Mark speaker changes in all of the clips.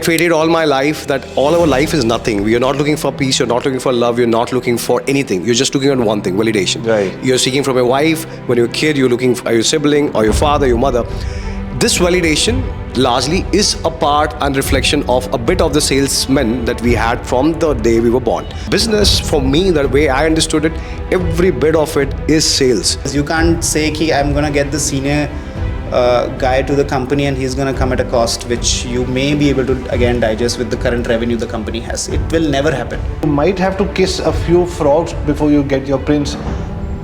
Speaker 1: Traded all my life that all our life is nothing. You're not looking for peace, you're not looking for love, you're not looking for anything. You're just looking at one thing, validation.
Speaker 2: Right.
Speaker 1: You're seeking from your wife, when you're a kid, you're looking for your sibling or your father, your mother. This validation largely is a part and reflection of a bit of the salesman that we had from the day we were born. Business, for me, the way I understood it, every bit of it is sales.
Speaker 3: You can't say ki I'm going to get the senior guy to the company and he's going to come at a cost which you may be able to again digest with the current revenue the company has. It will never happen.
Speaker 2: You might have to kiss a few frogs before you get your prince,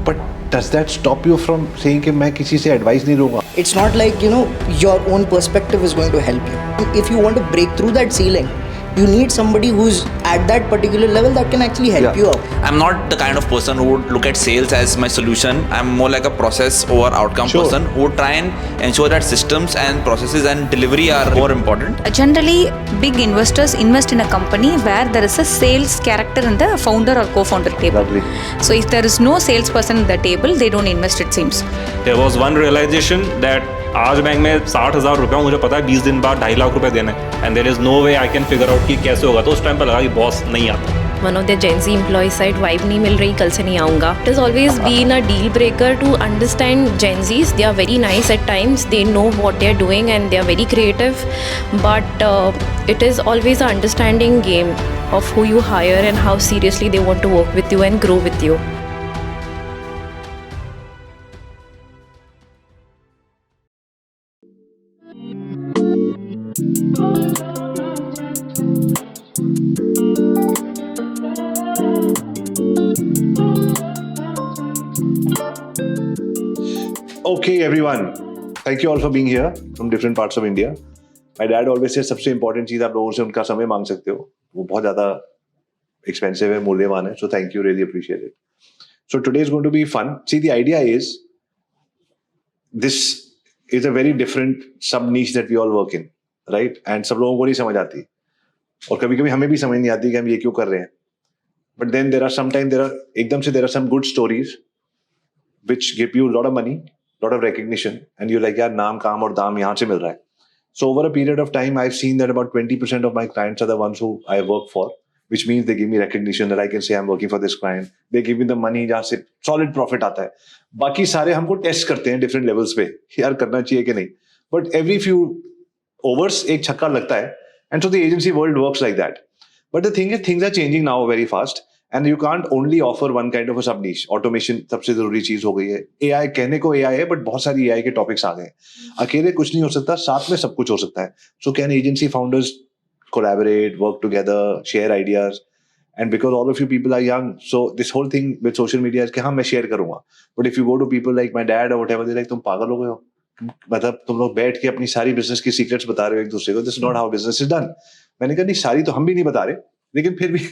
Speaker 2: but does that stop you from saying कि मैं किसी से advice नहीं लूँगा?
Speaker 4: It's not like, your own perspective is going to help you. If you want to break through that ceiling, you need somebody who's at that particular level that can actually help you out.
Speaker 5: I'm not the kind of person who would look at sales as my solution. I'm more like a process over outcome person who would try and ensure that systems and processes and delivery are more important.
Speaker 6: Generally, big investors invest in a company where there is a sales character in the founder or co-founder table.
Speaker 2: Lovely.
Speaker 6: So if there is no salesperson at the table, they don't invest, it seems.
Speaker 7: There was one realization that आज bank में 60,000 रुपया मुझे पता है 20 दिन बाद 2.5 लाख रुपए देने and there is no way I can figure out कि कैसे होगा तो उस टाइम पर लगा कि बॉस नहीं आता.
Speaker 8: One of their Gen Z employees said vibe नहीं मिल रही कल से नहीं आऊँगा. It has always been a deal breaker to understand Gen Zs. They are very nice at times. They know what they are doing and they are very creative. But it is always an understanding game of who you hire and how seriously they want to work with you and grow with you.
Speaker 2: Okay, everyone. Thank you all for being here from different parts of India. My dad always says सबसे important चीज़ आप लोगों से उनका समय मांग सकते हो. वो बहुत ज़्यादा expensive है, मूल्यवान है. So thank you, really appreciate it. So today is going to be fun. See, the idea is this is a very different sub niche that we all work in, right? And सब लोगों को नहीं समझ आती. और कभी-कभी हमें भी समझ नहीं आती कि हम ये क्यों कर रहे हैं. But then there are some good stories which give you a lot of money, lot of recognition, and you're like, यार नाम काम और दाम यहाँ से मिल रहा है. So over a period of time, I've seen that about 20% of my clients are the ones who I work for, which means they give me recognition that I can say I'm working for this client. They give me the money जहाँ से solid profit आता है. बाकी सारे हमको test करते हैं different levels पे, यार करना चाहिए कि नहीं. But every few overs एक छक्का लगता है, and so the agency world works like that. But the thing is, things are changing now very fast. And you can't only offer one kind of a sub niche. Automation सबसे जरूरी चीज हो गई है. AI कहने को AI है, but बहुत सारी AI के टॉपिक्स आ गए हैं. अकेले कुछ नहीं हो सकता, साथ में सब कुछ हो सकता है. So can agency founders collaborate, work together, share ideas? And because all of you people are young, so this whole thing with social media is कि हाँ मैं share करूँगा. But if you go to people like my dad or whatever, they're like तुम पागल हो गए हो. मतलब तुम लोग बैठ के अपनी सारी बिजनेस की सीक्रेट्स बता रहे हो एक दूसरे को. This is not how business is done. मैंने कहा नहीं सारी तो हम भी नहीं बता रहे, लेकिन फिर भी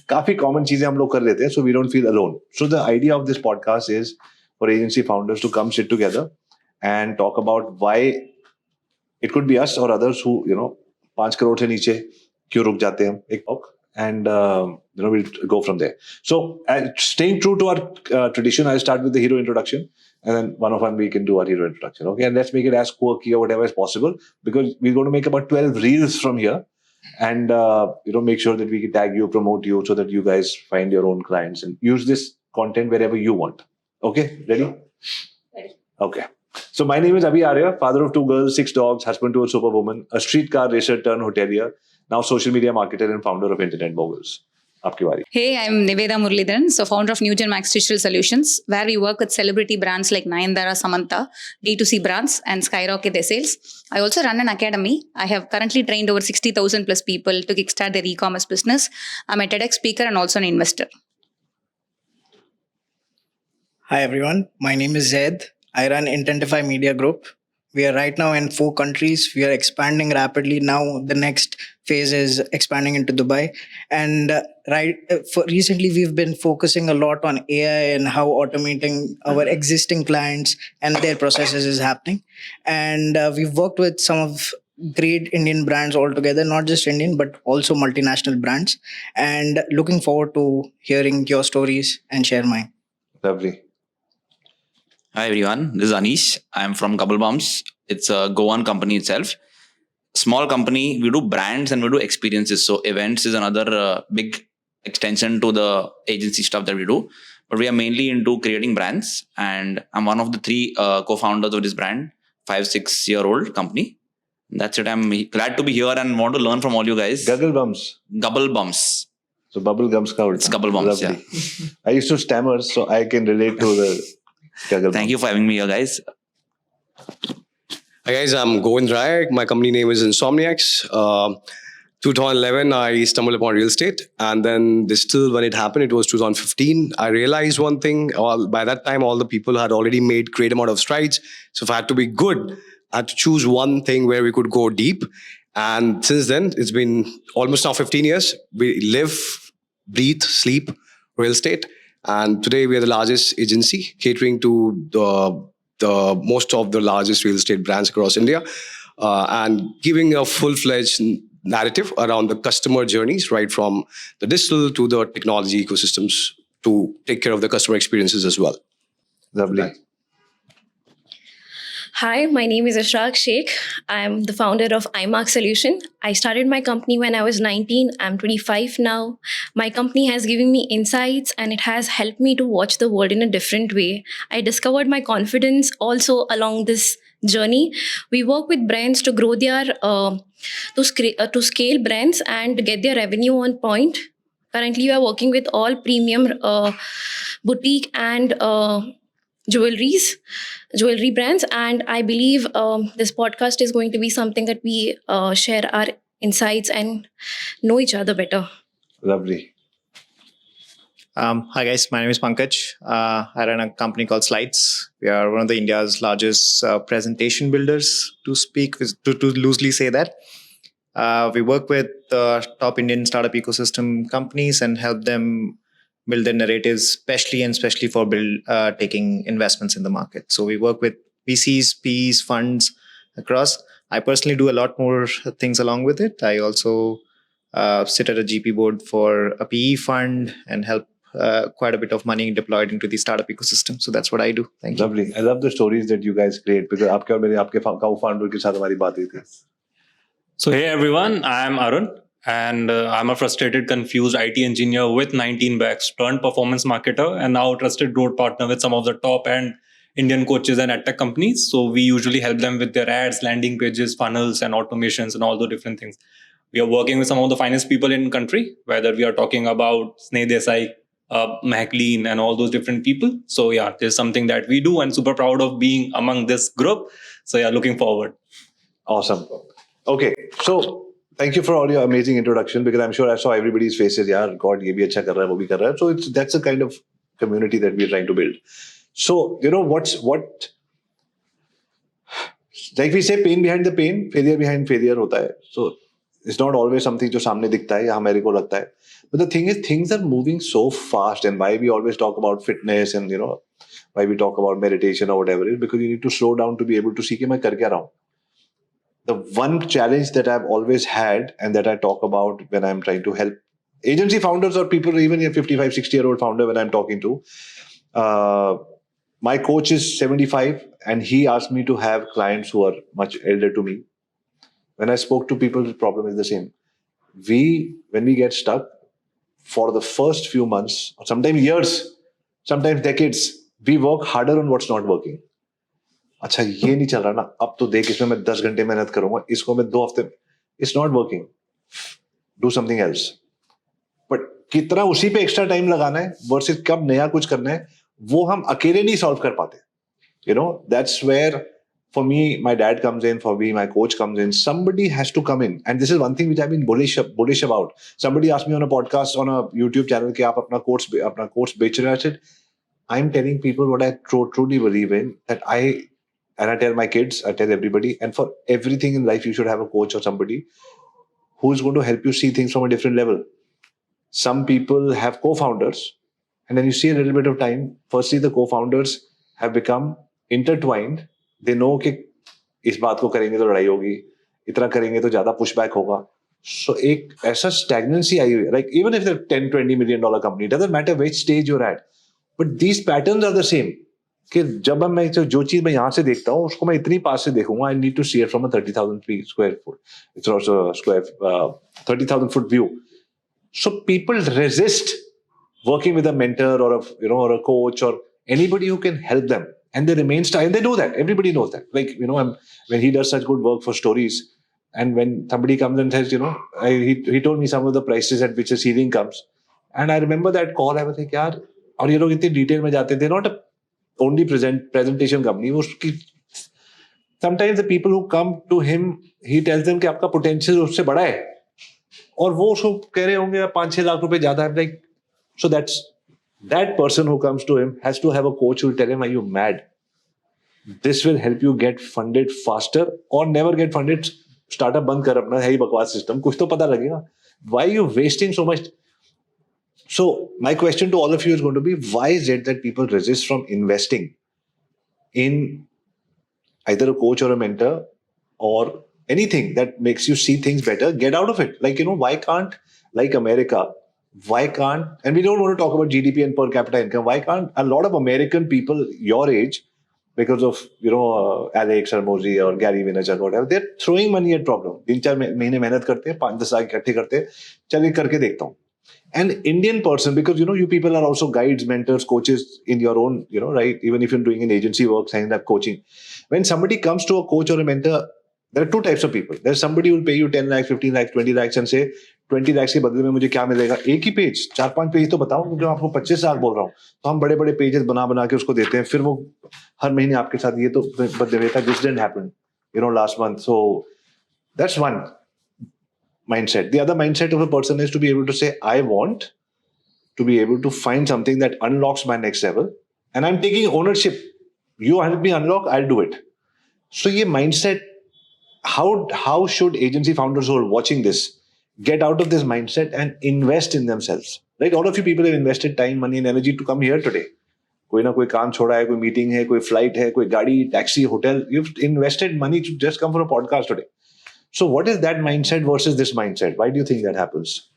Speaker 2: काफी कॉमन चीजें हम लोग कर लेते हैं, so we don't feel alone. So the idea of this podcast is for agency founders to come sit together and talk about why it could be us or others who 5 crore से नीचे क्यों रुक जाते हैं एक talk, and we'll go from there. So staying true to our tradition, I'll start with the hero introduction, and then one of them we can do our hero introduction. Okay, and let's make it as quirky or whatever as possible because we're going to make about 12 reels from here. And make sure that we can tag you, promote you, so that you guys find your own clients and use this content wherever you want. Okay, ready?
Speaker 6: Ready.
Speaker 2: Okay. So my name is Abhi Arya, father of 2 girls, 6 dogs, husband to a superwoman, a streetcar racer turned hotelier, now social media marketer and founder of Internet Moguls. आपकी बारी.
Speaker 6: Hey, I'm Niveda Muralidharan, so founder of Newgen Max Digital Solutions, where we work with celebrity brands like Nayanthara, Samantha, D2C brands, and skyrocket their sales. I also run an academy. I have currently trained over 60,000 plus people to kickstart their e-commerce business. I'm a TEDx speaker and also an investor.
Speaker 4: Hi everyone, my name is Zaid. I run Intentify Media Group. We are right now in 4 countries. We are expanding rapidly. Now the next phase is expanding into Dubai. And recently we've been focusing a lot on AI and how automating our existing clients and their processes is happening. And we've worked with some of great Indian brands altogether, not just Indian, but also multinational brands. And looking forward to hearing your stories and share mine.
Speaker 2: Lovely.
Speaker 5: Hi everyone, this is Anish. I'm from Couple Bombs. It's a Goan company itself. small company. We do brands and we do experiences. So events is another big extension to the agency stuff that we do. But we are mainly into creating brands, and I'm one of the 3 co-founders of this brand, 5-6-year-old company. That's it. I'm glad to be here and want to learn from all you guys.
Speaker 2: Guggle bumps.
Speaker 5: Gubble Bumps.
Speaker 2: So bubble gums ka ulta.
Speaker 5: It's Gubble Bumps,
Speaker 2: Lovely. I used to stammer, so I can relate to the guggle
Speaker 5: Thank you for having me here, guys.
Speaker 1: Hi guys, I'm Govind Rai. My company name is Insomniacs. 2011, I stumbled upon real estate, and then when it happened, it was 2015. I realized one thing. By that time, all the people had already made great amount of strides. So if I had to be good, I had to choose one thing where we could go deep. And since then, it's been almost now 15 years. We live, breathe, sleep real estate. And today we are the largest agency catering to the most of the largest real estate brands across India, and giving a full-fledged narrative around the customer journeys, right from the digital to the technology ecosystems, to take care of the customer experiences as well.
Speaker 2: Lovely.
Speaker 8: Hi, my name is Ashraq Sheikh. I'm the founder of iMark Solution. I started my company when I was 19. I'm 25 now. My company has given me insights and it has helped me to watch the world in a different way. I discovered my confidence also along this journey. We work with brands to grow their, to scale brands and get their revenue on point. Currently, we are working with all premium boutique and jewelry brands, and I believe this podcast is going to be something that we share our insights and know each other better.
Speaker 2: Lovely.
Speaker 3: Hi guys, my name is Pankaj. I run a company called Slides. We are one of the India's largest presentation builders, to loosely say that. We work with top Indian startup ecosystem companies and help them build their narratives, especially for taking investments in the market. So we work with VCs, PEs, funds across. I personally do a lot more things along with it. I also sit at a GP board for a PE fund and help quite a bit of money deployed into the startup ecosystem. So that's what I do. Thank you.
Speaker 2: Lovely. I love the stories that you guys create, because आपके और मेरे आपके co-founder के साथ हमारी बात हुई थी.
Speaker 7: So hey everyone, I'm Arun. And I'm a frustrated, confused IT engineer with 19 backs, turned performance marketer, and now trusted growth partner with some of the top-end Indian coaches and edtech companies. So we usually help them with their ads, landing pages, funnels, and automations, and all the different things. We are working with some of the finest people in the country, whether we are talking about Sneh Desai, Mahakleen, and all those different people. So yeah, there's something that we do, and super proud of being among this group. So yeah, looking forward.
Speaker 2: Awesome. Okay, so thank you for all your amazing introduction, because I'm sure I saw everybody's faces. Yeah, God, ye bhi acha kar raha hai, wo bhi kar raha hai. So that's the kind of community that we're trying to build. So, you know, what like we say, pain behind the pain, failure behind failure hota hai. So it's not always something jo samne dikhta hai ya mere ko lagta hai. But the thing is, things are moving so fast, and why we always talk about fitness and, you know, why we talk about meditation or whatever, is because you need to slow down to be able to see कि मैं कर क्या रहा हूँ. The one challenge that I've always had, and that I talk about when I'm trying to help agency founders or people, even a 55, 60-year-old founder when I'm talking to, my coach is 75 and he asked me to have clients who are much elder to me. When I spoke to people, the problem is the same. When we get stuck, for the first few months, or sometimes years, sometimes decades, we work harder on what's not working. अच्छा ये नहीं चल रहा ना, अब तो देख इसमें मैं 10 घंटे मेहनत करूंगा, इसको मैं 2 हफ्ते, it's not working, do something else. But कितना उसी पे एक्स्ट्रा टाइम लगाना है वर्सेस कब नया कुछ करना है, वो हम अकेले नहीं सॉल्व कर पाते. You know, that's where for me my dad comes in, for me my coach comes in. Somebody has to come in, and this is one thing which I've been bullish about. Somebody asked me on a podcast, on a YouTube channel, कि आप अपना course बेच रहे हैं. I said, I'm telling people what I truly believe in, that and I tell my kids, I tell everybody, and for everything in life, you should have a coach or somebody who's going to help you see things from a different level. Some people have co-founders, and then you see a little bit of time. Firstly, the co-founders have become intertwined. They know कि इस बात को करेंगे तो लड़ाई होगी, इतना करेंगे तो ज़्यादा pushback होगा. So एक ऐसा stagnancy आई हुई है. Like even if they're $10-20 million company, it doesn't matter which stage you're at, but these patterns are the same. कि जब मैं जो चीज मैं यहाँ से देखता हूँ उसको मैं इतनी पास से देखूंगा, I need to see it from a 30,000 square foot. It's also a square 30,000 foot view. So people resist working with a mentor or or a coach or anybody who can help them, and they remain stuck. And they know that. Everybody knows that. Like when he does such good work for stories, and when somebody comes and says, he told me some of the prices at which a ceiling comes, and I remember that call. I was like, यार, और ये लोग इतनी detail में जाते. They're not a only presentation company. Sometimes the people who come to him, he tells them कि आपका potential उससे बड़ा है, और वो उसको कह रहे होंगे 5-6 लाख रुपए ज्यादा है. Like, so that person who comes to him has to have a coach who will tell him, are you mad? This will help you get funded faster or never get funded. Startup बंद कर अपना, है ही बकवास system, कुछ तो पता लगेगा. Why are you wasting so much? So my question to all of you is going to be, why is it that people resist from investing in either a coach or a mentor or anything that makes you see things better? Get out of it. Like, why can't, like America, why can't, and we don't want to talk about GDP and per capita income, why can't a lot of American people your age, because of, Alex or Mozy or Gary Vaynerchuk or whatever, they're throwing money at problem. 3-4 महीने मेहनत करते हैं, 5-10 लाख इकट्ठे करते हैं, चलिए करके देखता हूँ. An Indian person, because you people are also guides, mentors, coaches in your own, right? Even if you're doing an agency work, signing up coaching. When somebody comes to a coach or a mentor, there are two types of people. There's somebody who will pay you 10 lakhs, 15 lakhs, 20 lakhs and say, 20 lakhs के बदले में मुझे क्या मिलेगा? एक ही page, 4-5 page तो बताओ, क्योंकि मैं आपको 25 लाख बोल रहा हूँ. तो हम बड़े-बड़े पेजेस बना के उसको देते हैं. फिर वो हर महीने आपके साथ ये तो बदले देता. This didn't happen, last month. So that's one mindset. The other mindset of a person is to be able to say, I want to be able to find something that unlocks my next level, and I'm taking ownership. You help me unlock, I'll do it. So ये mindset, how should agency founders who are watching this get out of this mindset and invest in themselves? Right? All of you people have invested time, money and energy to come here today. कोई ना कोई काम छोड़ा है, कोई meeting है, कोई flight है, कोई गाड़ी, taxi, hotel. You've invested money to just come for a podcast today. So what is that mindset versus this mindset? Why do you think that happens?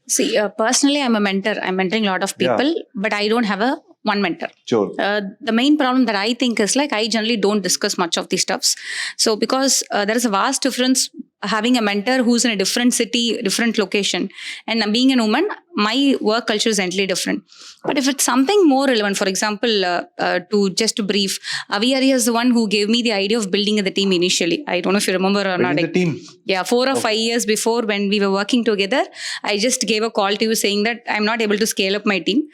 Speaker 6: See, personally, I'm a mentor. I'm mentoring a lot of people, but I don't have one mentor.
Speaker 2: Sure.
Speaker 6: The main problem that I think is I generally don't discuss much of these stuffs. So because there is a vast difference having a mentor who's in a different city, different location, and being a woman, my work culture is entirely different. But if it's something more relevant, for example, to brief, Avi Arya is the one who gave me the idea of building the team initially. I don't know if you remember or not.
Speaker 2: The team.
Speaker 6: Yeah, 4 or 5 years before when we were working together, I just gave a call to you saying that I'm not able to scale up my team.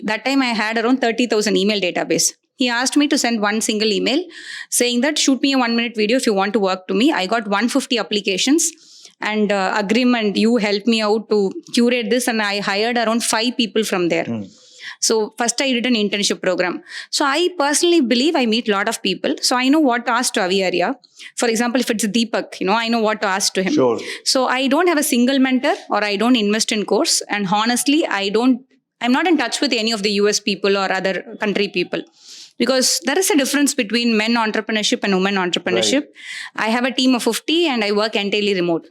Speaker 6: That time I had around 30,000 email database. He asked me to send one single email saying that shoot me a 1-minute video if you want to work to me. I got 150 applications and agreement. You helped me out to curate this, and I hired around 5 people from there. So first I did an internship program. So I personally believe I meet a lot of people. So I know what to ask to Avi Arya. For example, if it's Deepak, I know what to ask to him.
Speaker 2: Sure.
Speaker 6: So I don't have a single mentor, or I don't invest in course. And honestly, I'm not in touch with any of the US people or other country people. Because there is a difference between men entrepreneurship and women entrepreneurship. Right. I have a team of 50 and I work entirely remote.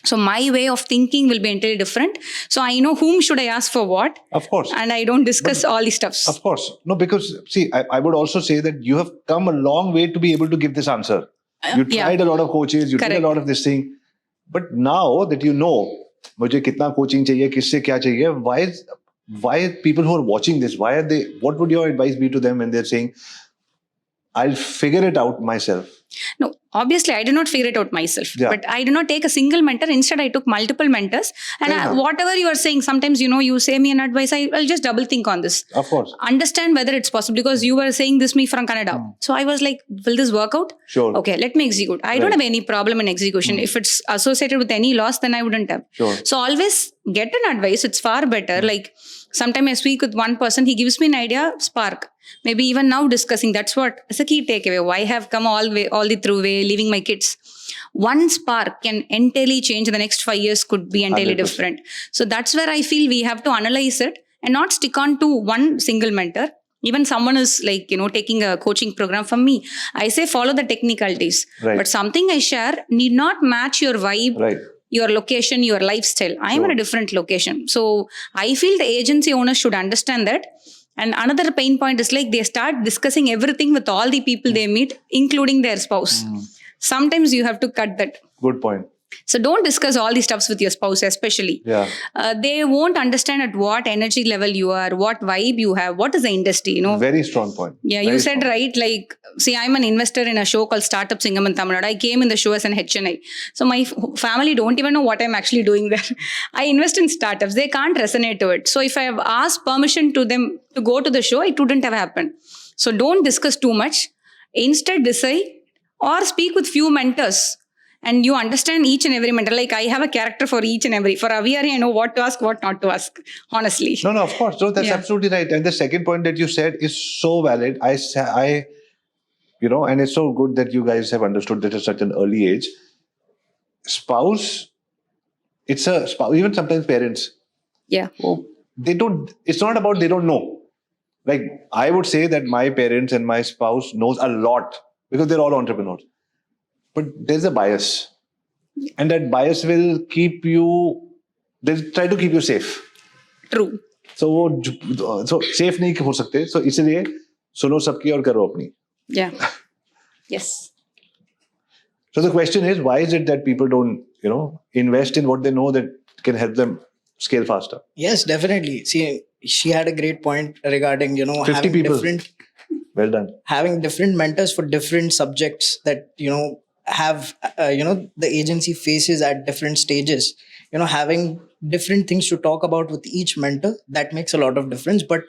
Speaker 6: So my way of thinking will be entirely different. So I know whom should I ask for what.
Speaker 2: Of course.
Speaker 6: And I don't discuss all these stuffs.
Speaker 2: Of course. No, because see, I would also say that you have come a long way to be able to give this answer. You tried a lot of coaches, you did a lot of this thing. But now that you know, मुझे कितना coaching चाहिए, किससे क्या चाहिए, why people who are watching this, what would your advice be to them when they're saying, I'll figure it out myself?
Speaker 6: No, obviously I did not figure it out myself, but I did not take a single mentor. Instead, I took multiple mentors. And whatever you are saying, sometimes, you say me an advice, I'll just double think on this.
Speaker 2: Of course.
Speaker 6: Understand whether it's possible, because you were saying this me from Canada. So I was like, will this work out?
Speaker 2: Sure.
Speaker 6: Okay, let me execute. I don't have any problem in execution. If it's associated with any loss, then I wouldn't have.
Speaker 2: Sure.
Speaker 6: So always get an advice. It's far better. Like sometimes I speak with one person, he gives me an idea, spark. Maybe even now discussing, that's what is a key takeaway. Why have come all the through way, leaving my kids. One spark can entirely change. The next 5 years could be entirely 100%. Different. So that's where I feel we have to analyze it and not stick on to one single mentor. Even someone is taking a coaching program from me, I say follow the technicalities. Right. But something I share need not match your vibe.
Speaker 2: Right.
Speaker 6: your location, your lifestyle. I am in a different location. So I feel the agency owners should understand that. And another pain point is like they start discussing everything with all the people they meet, including their spouse. Sometimes you have to cut that.
Speaker 2: Good point.
Speaker 6: So don't discuss all these stuffs with your spouse, especially.
Speaker 2: Yeah.
Speaker 6: They won't understand at what energy level you are, what vibe you have, what is the industry, you know.
Speaker 2: Very strong point.
Speaker 6: Yeah,
Speaker 2: Very
Speaker 6: you said
Speaker 2: strong.
Speaker 6: right. Like, see, I'm an investor in a show called Startup Singam in Tamil Nadu. I came in the show as an HNI. So my family don't even know what I'm actually doing there. I invest in startups. They can't resonate to it. So if I have asked permission to them to go to the show, it wouldn't have happened. So don't discuss too much. Instead, decide or speak with few mentors. And you understand each and every mentor. Like I have a character for each and every. For Aviary, I know what to ask, what not to ask. Honestly.
Speaker 2: No, of course. No, that's
Speaker 6: Yeah.
Speaker 2: absolutely right. And the second point that you said is so valid. I, you know, and it's so good that you guys have understood that at such an early age. Spouse, it's a spouse, even sometimes parents.
Speaker 6: Yeah.
Speaker 2: Oh, they don't, it's not about they don't know. Like I would say that my parents and my spouse knows a lot because they're all entrepreneurs. But there's a bias. And that bias will keep you, they'll try to keep you safe.
Speaker 6: True.
Speaker 2: So safe नहीं हो सकते. So इसलिए सुनो सबकी और करो अपनी.
Speaker 6: Yeah. Yes.
Speaker 2: So the question is, why is it that people don't, you know, invest in what they know that can help them scale faster?
Speaker 4: Yes, definitely. See, she had a great point regarding,
Speaker 2: 50
Speaker 4: having
Speaker 2: people. Well done.
Speaker 4: having different mentors for different subjects that, have, the agency faces at different stages. Having different things to talk about with each mentor, that makes a lot of difference. But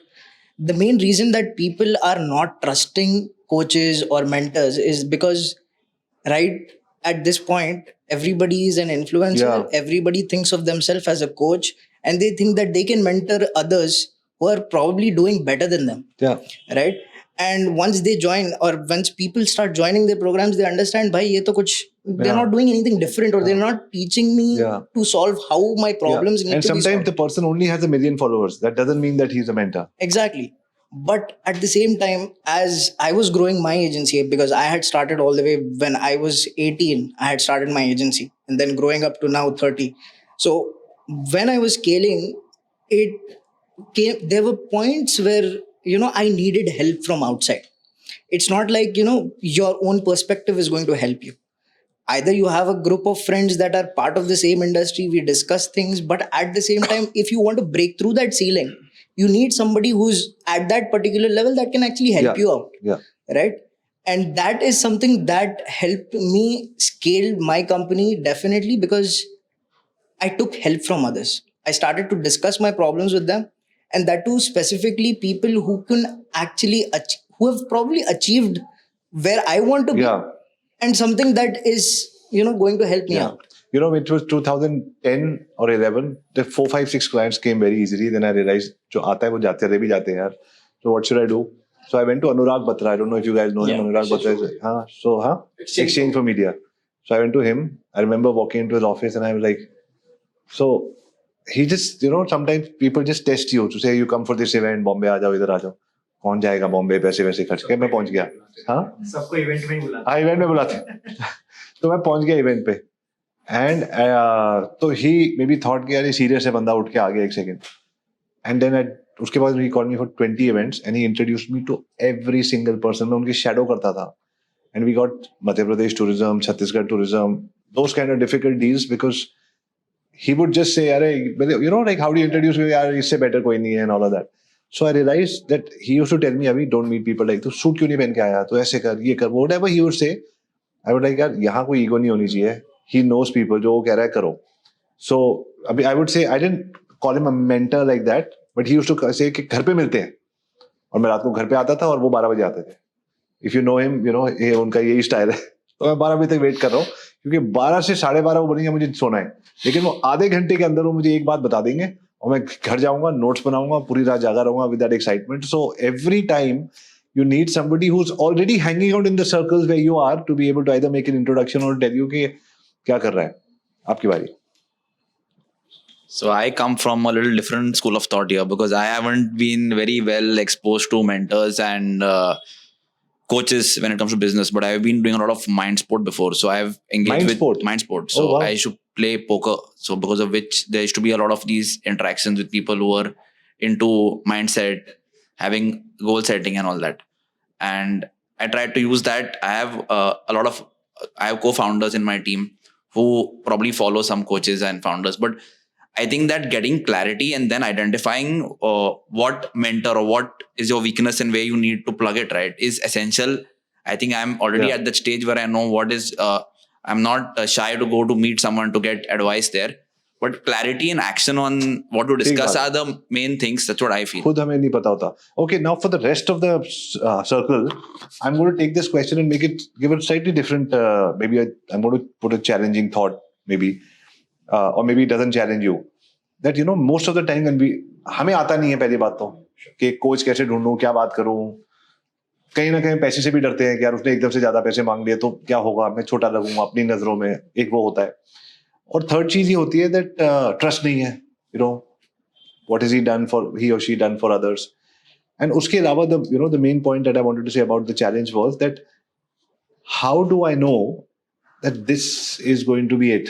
Speaker 4: the main reason that people are not trusting coaches or mentors is because right at this point, everybody is an influencer.
Speaker 2: Yeah.
Speaker 4: Everybody thinks of themselves as a coach, and they think that they can mentor others who are probably doing better than them.
Speaker 2: Yeah.
Speaker 4: Right? And once they join, or once people start joining their programs, they understand, bhai, ye to kuch, they're not doing anything different, or they're not teaching me
Speaker 2: Yeah.
Speaker 4: to solve how my problems need
Speaker 2: And
Speaker 4: to be
Speaker 2: sometimes
Speaker 4: solved.
Speaker 2: the person only has 1 million followers. That doesn't mean that he's a mentor.
Speaker 4: Exactly. But at the same time, as I was growing my agency, because I had started all the way when I was 18, I had started my agency, and then growing up to now 30. So when I was scaling, there were points where, I needed help from outside. It's not like, your own perspective is going to help you. Either you have a group of friends that are part of the same industry, we discuss things, but at the same time, if you want to break through that ceiling, you need somebody who's at that particular level that can actually help you out.
Speaker 2: Yeah.
Speaker 4: Right? And that is something that helped me scale my company definitely, because I took help from others. I started to discuss my problems with them, and that too specifically people who can actually who have probably achieved where I want to be,
Speaker 2: Yeah.
Speaker 4: and something that is going to help me out.
Speaker 2: It was 2010 or 11, the 4, 5, 6 clients came very easily. Then I realized, jo aata hai, wo jate rahe bhi jate hain yaar. So what should I do? So I went to Anurag Batra. I don't know if you guys know him. Anurag Batra is, Exchange for Media. So I went to him. I remember walking into his office and I was like, so he just, sometimes people just test you to say, you come for this event, Bombay aa jao, idhar aa jao. कौन जाएगा बॉम्बे पैसे वैसे खर्च के मैं पहुंच गया
Speaker 3: सबको इवेंट में ही बुलाते
Speaker 2: हाँ इवेंट में बुलाते तो मैं पहुंच गया इवेंट पे एंड तो ही मे बी थॉट कि यार ये सीरियस है बंदा उठ के आ गया एक सेकंड एंड देन उसके बाद he called me for 20 events and he introduced me to every single person मैं उनकी शैडो करता था and we got Madhya Pradesh tourism Chhattisgarh tourism those kind of difficult deals because he would just say, like, how do you introduce me? Yaar, isse better koi nahi hai and all of that. So I realized that he used to tell me, Abhi, don't meet people like, tu suit kyun nahi pehen ke aaya? Tu aise kar, ye kar. Whatever he would say, I would like, yaar, yahan koi ego nahi honi chahiye. He knows people, jo wo keh raha hai, karo. So I would say, I didn't call him a mentor like that, but he used to say कि घर पे मिलते हैं. और मैं रात को घर पे आता था और वो 12 बजे आते थे. If you know him, ये उनका यही स्टाइल है. तो मैं 12 बजे तक वेट कर रहा हूँ क्योंकि 12 से 12:30 वो बोलेंगे मुझे सोना है, लेकिन वो आधे घंटे के अंदर वो मुझे एक बात बता देंगे और मैं घर जाऊंगा, नोट्स बनाऊंगा, पूरी रात जागा रहूंगा with that excitement. So every time you need somebody who's already hanging out in the circles where you are to be able to either make an introduction or tell you कि क्या कर रहा है. आपकी बारी.
Speaker 5: So I come from a little different school of thought here because I haven't been very well exposed to mentors and coaches when it comes to business, but I've been doing a lot of mind sport before. So I've engaged
Speaker 2: Mind
Speaker 5: with
Speaker 2: sport?
Speaker 5: mind sport. So
Speaker 2: Oh, wow.
Speaker 5: I used to play poker. So because of which there used to be a lot of these interactions with people who were into mindset, having goal setting and all that. And I tried to use that. I have I have co-founders in my team who probably follow some coaches and founders, but I think that getting clarity and then identifying what mentor or what is your weakness and where you need to plug it, right, is essential. I think I'm already at that stage where I know what is, I'm not shy to go to meet someone to get advice there. But clarity and action on what to discuss are the main things. That's what I feel.
Speaker 2: खुद हमें नहीं पता होता. Okay, now for the rest of the circle, I'm going to take this question and give it slightly different. Maybe I'm going to put a challenging thought, maybe, or maybe it doesn't challenge you. That most of the time when हमें आता नहीं है पहली बात तो कि coach कैसे ढूंढूं, क्या बात करूं. कहीं ना कहीं पैसे से भी डरते हैं कि यार उसने एकदम से ज्यादा पैसे मांग लिए तो क्या होगा, मैं छोटा लगूंगा अपनी नजरों में, एक वो होता है. और थर्ड चीज ये होती है दैट ट्रस्ट नहीं है. व्हाट इज ही और she done for others. And उसके अलावा the main point that I wanted to say about the challenge was that how do I know that this is going to be it.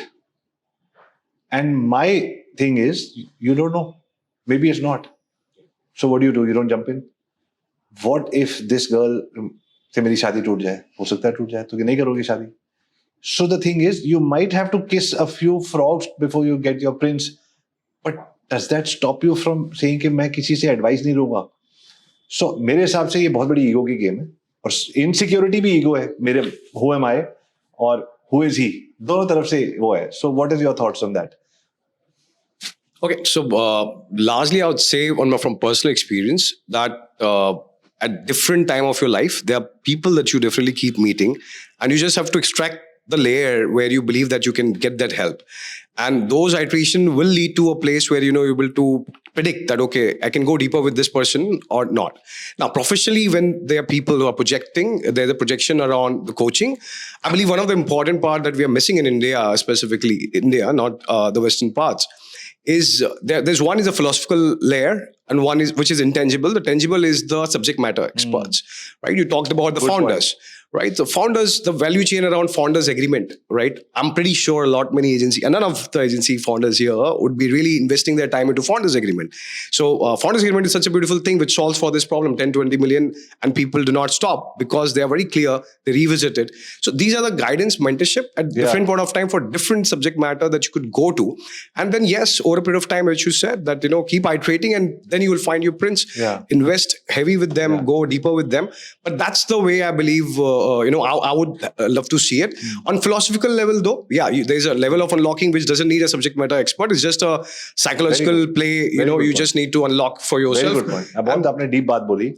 Speaker 2: And my thing is you don't know, maybe it's not. So what do? You don't jump in. What if this girl say मेरी शादी टूट जाए? हो सकता है टूट जाए, तो नहीं करोगे शादी. So the thing is, you might have to kiss a few frogs before you get your prince. But does that stop you from saying कि मैं किसी से advice नहीं लूँगा? So मेरे हिसाब से ये बहुत बड़ी ego की गेम है. और insecurity भी ego है. मेरे who am I और who is he? दोनों तरफ से वो है. So what is your thoughts on that?
Speaker 1: Okay, so largely I would say from personal experience that at different time of your life, there are people that you definitely keep meeting, and you just have to extract the layer where you believe that you can get that help. And those iteration will lead to a place where you're able to predict that, okay, I can go deeper with this person or not. Now, professionally, when there are people who are projecting, there's a projection around the coaching. I believe one of the important part that we are missing in India, specifically India, not the Western parts, is there's one is a philosophical layer and one is which is intangible. The tangible is the subject matter experts, right? You talked about the founders. Right, the founders, the value chain around founders agreement, right? I'm pretty sure many agency, and none of the agency founders here would be really investing their time into founders agreement. So founders agreement is such a beautiful thing which solves for this problem. 10-20 million, and people do not stop because they are very clear. They revisit it. So these are the guidance, mentorship at different point of time for different subject matter that you could go to, and then yes, over a period of time, which you said that keep iterating, and then you will find your prince. Invest heavy with them, go deeper with them. But that's the way I believe. I would love to see it. On philosophical level though, there's a level of unlocking which doesn't need a subject matter expert. It's just a psychological play, you just need to unlock for yourself.
Speaker 2: Very good point. बहुत आपने deep बात बोली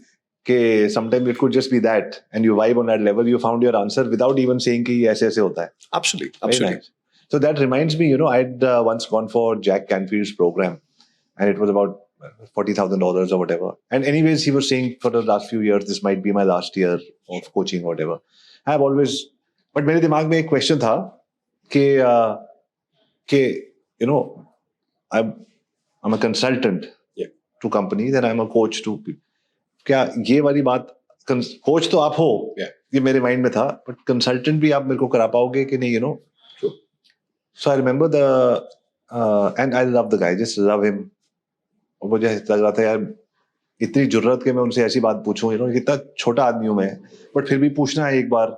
Speaker 2: कि sometimes it could just be that and you vibe on that level, you found your answer without even saying कि ऐसे ऐसे होता है.
Speaker 1: Absolutely.
Speaker 2: Nice. So that reminds me, I'd once gone for Jack Canfield's program and it was about $40,000 or whatever. And anyways, he was saying for the last few years, this might be my last year of coaching or whatever. I've always, but मेरे दिमाग में एक question था कि I'm a consultant to companies and I'm a coach to people. क्या ये वाली बात, coach तो आप हो, ये मेरे mind में था, but consultant भी आप मेरे को करा पाओगे कि नहीं, Sure. So I remember and I love the guy, just love him. और मुझे लग रहा था यार इतनी जरूरत के मैं उनसे ऐसी बात पूछूं, कितना छोटा आदमी हूं मैं, बट फिर भी पूछना है एक बार.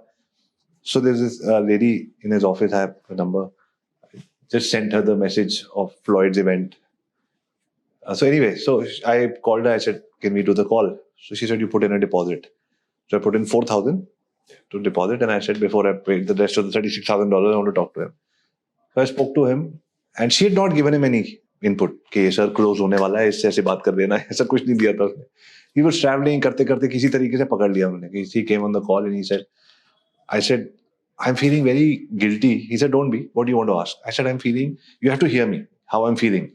Speaker 2: So there's this lady in his office, I have her number. Just sent her the message of Floyd's event. So anyway, so I called her, I said, can we do the call? So she said, you put in a deposit. So I put in $4,000 to deposit and I said, before I paid the rest of the $36,000, I want to talk to him. So I spoke to him and she had not given him any input कि sir close होने वाला है, इससे ऐसे बात कर देना है, ऐसा कुछ नहीं दिया था उसने. ही वाज ट्रैवलिंग, करते करते किसी तरीके से पकड़ लिया उन्होंने. He came on the call and he said, I said I am feeling very guilty. He said don't be, what do you want to ask? I said I am feeling, you have to hear me how I am feeling.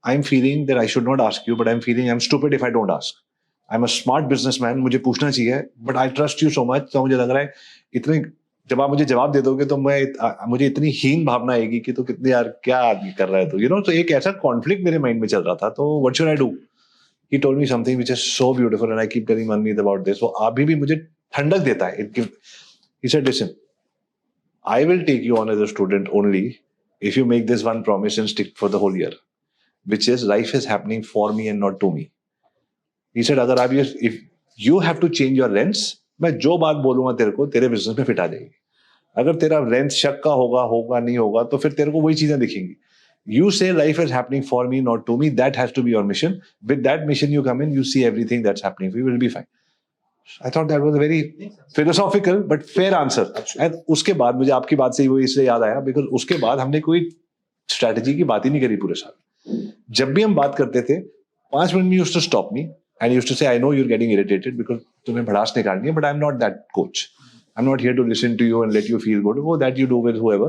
Speaker 2: I am feeling that I should not ask you, but I am feeling I am stupid if I don't ask. I am a smart businessman, मुझे पूछना चाहिए, but I trust you so much. तो मुझे लग रहा है इतने जब आप मुझे जवाब दे दोगे तो मुझे इतनी हीन भावना आएगी कि तो कितने यार क्या आदमी कर रहा है. तो तो एक ऐसा कॉन्फ्लिक्ट मेरे माइंड में चल रहा था. तो what should I do? He told me something which is so beautiful and I keep telling Manmeet about this. वो अभी भी मुझे ठंडक देता है. He said listen, I will take you on as a student only if you make this one promise and stick for the whole year, which is life is happening for me and not to me. He said, अगर आप ये, if you have to change your rents, मैं जो बात बोलूंगा तेरे को तेरे बिजनेस में फिट आ जाएगी. अगर तेरा रेंट शक का होगा नहीं होगा, तो फिर तेरे को वही चीजें दिखेंगी. You say life is happening for me, not to me. That has to be your mission. With that mission, you come in, you see everything that's happening. We will be fine. I thought that was a very philosophical but fair answer. And उसके बाद मुझे आपकी बात से वो इसलिए याद आया, because उसके बाद हमने कोई स्ट्रैटेजी की बात ही नहीं करी पूरे साल. जब भी हम बात करते थे, 5 मिनट में used to stop me and used to say, I know you're getting irritated because तुम्हें भड़ास निकालनी है, but I'm not that coach. I'm not here to listen to you and let you feel good. Oh, that you do with whoever.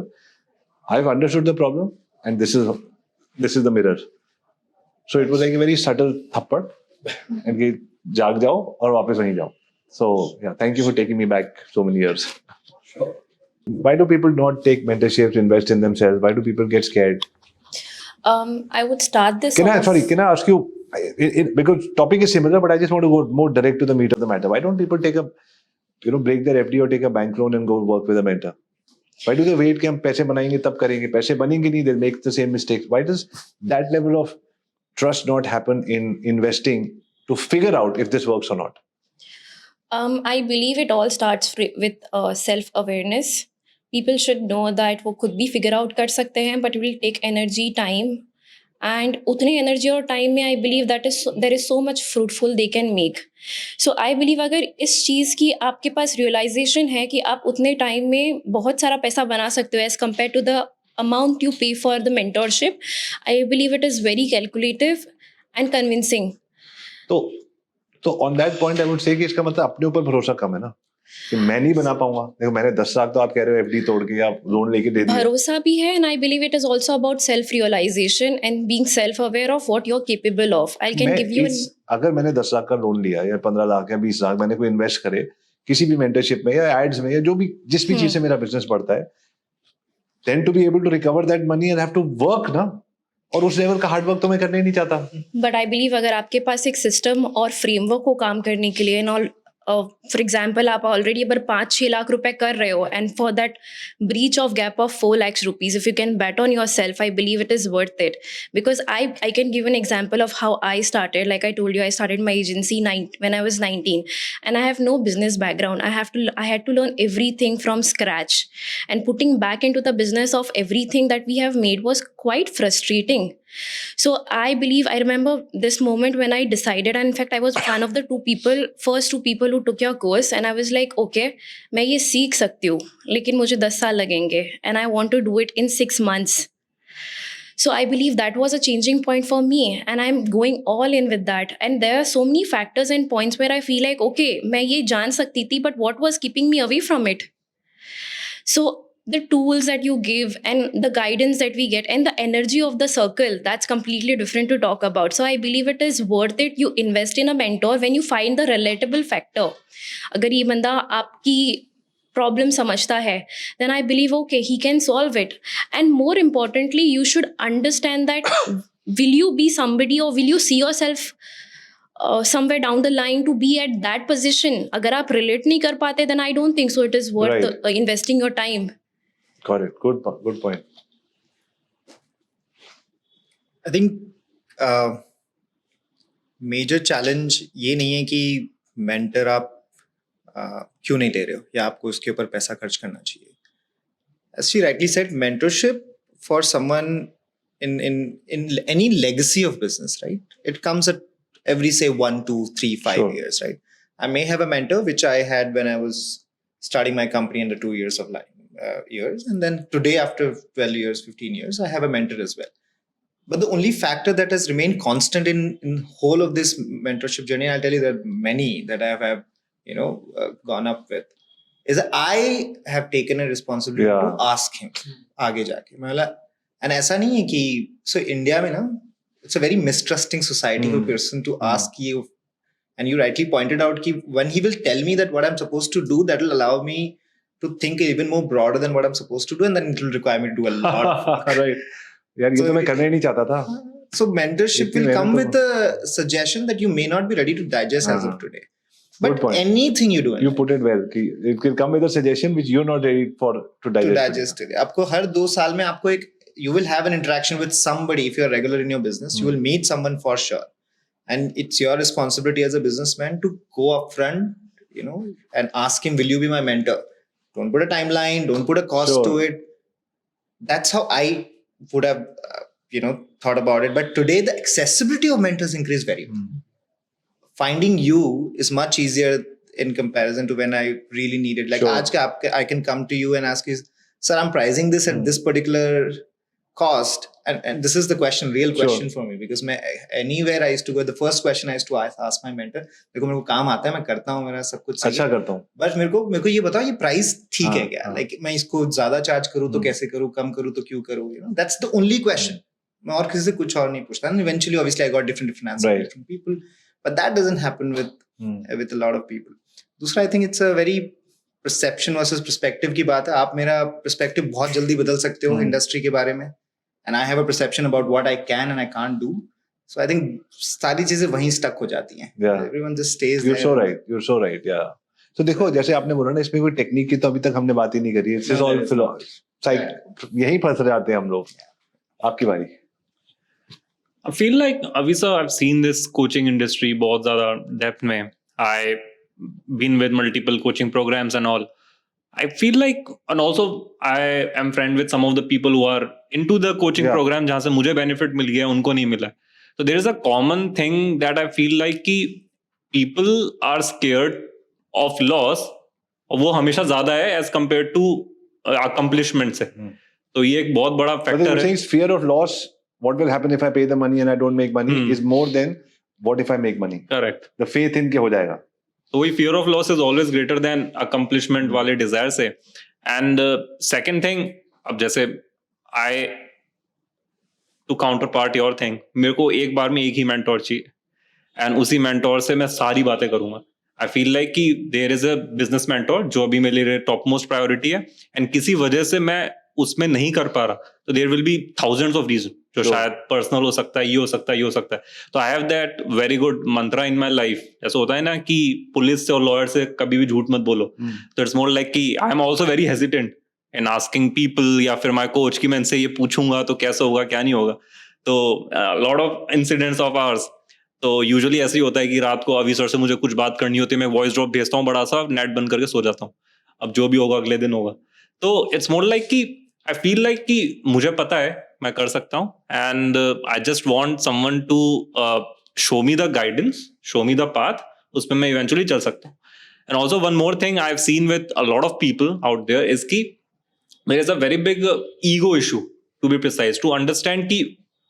Speaker 2: I've understood the problem, and this is the mirror. So it was like a very subtle thappad, and कि जाग जाओ और वापस वहीं जाओ. So yeah, thank you for taking me back so many years. Why do people not take mentorships, invest in themselves? Why do people get scared?
Speaker 8: I would start this.
Speaker 2: Can I ask you? Because topic is similar, but I just want to go more direct to the meat of the matter. Why don't people break their FD or take a bank loan and go work with a mentor? Why do they wait कि हम पैसे बनाएंगे तब करेंगे? पैसे बनेंगे नहीं, they'll make the same mistakes. Why does that level of trust not happen in investing to figure out if this works or not?
Speaker 8: I believe it all starts with self-awareness. People should know that वो खुद भी figure out कर सकते हैं, but it will take energy, time. And उतनी energy और time में I believe there is so much fruitful they can make. So I believe अगर इस चीज़ की आपके पास realization है कि आप उतने time में बहुत सारा पैसा बना सकते हो as compared to the amount you pay for the mentorship, I believe it is very calculative and convincing.
Speaker 2: तो on that point I would say कि इसका मतलब अपने ऊपर भरोसा कम है ना, कि मैं नहीं बना पाऊंगा. देखो मैंने 10 लाख तो आप कह रहे हो FD तोड़ के या लोन लेके दे दिया.
Speaker 8: भरोसा भी है, and I believe it is also about self realization and being self aware of what you're capable of. I can give you
Speaker 2: अगर मैंने 10 लाख का लोन लिया या 15 लाख या 20 लाख मैंने कोई इन्वेस्ट करे किसी भी मेंटरशिप में या एड्स में या जो भी जिस भी चीज से मेरा बिजनेस बढ़ता है, then to be able to recover that money I have to work ना, और उस लेवल का हार्ड वर्क तो मैं करना ही नहीं चाहता.
Speaker 8: बट आई बिलीव अगर आपके पास एक सिस्टम और फ्रेमवर्क को काम करने के लिए फॉर एग्जाम्पल आप ऑलरेडी अगर 5-6 लाख रुपए कर रहे हो, and for that breach of gap of 4 lakhs rupees, if you can bet on yourself, I believe it is worth it. Because I can give an example of how I started. Like I told you, I started my agency when I was 19, and I have no business background. I had to learn everything from scratch, and putting back into the business of everything that we have made was quite frustrating. So I remember this moment when I decided, and in fact I was one of the first two people who took your course, and I was like, okay, मैं ये सीख सकती हूँ, लेकिन मुझे 10 साल लगेंगे, and I want to do it in 6 months. So I believe that was a changing point for me, and I'm going all in with that. And there are so many factors and points where I feel like, okay, मैं ये जान सकती थी, but what was keeping me away from it? So the tools that you give and the guidance that we get and the energy of the circle, that's completely different to talk about. So I believe it is worth it. You invest in a mentor when you find the relatable factor. अगर ये बंदा आपकी problem समझता है, then I believe, okay, he can solve it. And more importantly, you should understand that will you be somebody, or will you see yourself somewhere down the line to be at that position? अगर आप relate नहीं कर पाते, then I don't think so it is worth investing your time.
Speaker 2: Got it. Good point.
Speaker 3: I think major challenge ये नहीं है कि mentor आप क्यों नहीं ले रहे हो या आपको उसके ऊपर पैसा खर्च करना चाहिए. As she rightly said, mentorship for someone in any legacy of business, right? It comes at every, say, 1, 2, 3, 5 years, right? I may have a mentor which I had when I was starting my company under 2 years of years, and then today after 12 years, 15 years, I have a mentor as well. But the only factor that has remained constant in whole of this mentorship journey, I'll tell you, there are many that I have gone up with, is that I have taken a responsibility to ask him आगे जाके. And ऐसा नहीं है कि so India में ना, it's a very mistrusting society for a person to ask you, and you rightly pointed out कि when he will tell me that what I'm supposed to do, that will allow me to think even more broader than what I'm supposed to do, and then it will require me to do a lot of work.
Speaker 2: Right. यार ये तो मैं करना ही नहीं चाहता था.
Speaker 3: So mentorship will come with a suggestion that you may not be ready to digest as of today. But anything you do,
Speaker 2: you put it well. It will come with a suggestion which you're not ready to digest.
Speaker 3: today. आपको हर 2 साल में आपको एक you will have an interaction with somebody. If you're regular in your business, you will meet someone for sure, and it's your responsibility as a businessman to go up front, and ask him, will you be my mentor? Don't put a timeline, don't put a cost to it. That's how I would have thought about it. But today the accessibility of mentors increased very much. Finding you is much easier in comparison to when I really needed. Like I can come to you and ask you, sir, I'm pricing this at this particular cost, and this is the real question for me, because anywhere I used to go, the first question I used to ask my mentor, देखो मेरे को काम आता है, मैं करता हूँ, मेरा सब कुछ
Speaker 2: अच्छा करता हूँ,
Speaker 3: बस मेरे को ये बताओ, ये प्राइस ठीक है क्या? लाइक मैं इसको ज्यादा चार्ज करूँ तो कैसे करूँ, कम करूँ तो क्यों करूँ? That's the only question. मैं और किसी से कुछ और नहीं पूछता. And eventually, obviously, I got different answers from people, but that doesn't happen with a lot of people. दूसरा, I think it's a very perception versus perspective की बात है. आप मेरा perspective बहुत जल्दी बदल सकते हो इंडस्ट्री के बारे में, and I have a perception about what I can and I can't do. So I think सारी चीजें वहीं stuck हो जाती हैं. Everyone just stays there.
Speaker 2: You're so right. Yeah. So देखो, जैसे आपने बोला ना, इसमें कोई टेक्निक की तो अभी तक हमने बात ही नहीं करी. It's all philosophy. यहीं फंस जाते हैं हम लोग. आपकी बारी.
Speaker 7: I feel like Avisa, I've seen this coaching industry बहुत ज़्यादा depth में. I've been with multiple coaching programs and all. I feel like, and also I am friend with some of the people who are into the coaching program जहाँ से मुझे benefit मिल गया, उनको नहीं मिला. So there is a common thing that I feel like कि people are scared of loss, और वो हमेशा ज़्यादा है as compared to accomplishment से. तो ये एक बहुत बड़ा factor है.
Speaker 2: Fear of loss, what will happen if I pay the money and I don't make money, is more than what if I make money. Correct. The faith in के हो जाएगा.
Speaker 7: तो वही fear of loss is always greater than accomplishment वाले desire से. And second thing, अब जैसे to counterpart your thing, मेरे को एक बार में एक ही mentor चाहिए, and उसी mentor से मैं सारी बातें करूँगा. I feel like कि there is a business mentor जो अभी मेरे लिए top most priority है, and किसी वजह से मैं उसमें नहीं कर पा रहा, तो there will be thousands of reasons, जो शायद पर्सनल हो सकता है, ये हो सकता है, ये हो सकता है. तो I have that very good Mantra in my life. ऐसा होता है ना कि पुलिस से और लॉयर से कभी भी झूठ मत बोलो. तो इट्स मोर लाइक कि I am also very hesitant in asking people या फिर माई कोच कि मैं इनसे ये पूछूंगा तो कैसे होगा, क्या नहीं होगा. तो lot of incidents of hours. तो यूजुअली ऐसे ही होता है कि रात को अभी सर से मुझे कुछ बात करनी होती है, मैं वॉइस ड्रॉप भेजता हूँ बड़ा सा, नेट बंद करके सो जाता हूँ. अब जो भी होगा अगले दिन होगा. तो इट्स मोर लाइक कि आई फील लाइक कि मुझे पता है मैं कर सकता हूँ, and I just want someone to show me the guidance, show me the path, उसमें मैं इवेंचुअली चल सकता हूँ. And also one more thing I have seen with a lot of people out there is कि there is a very big ego issue, to be precise, to understand कि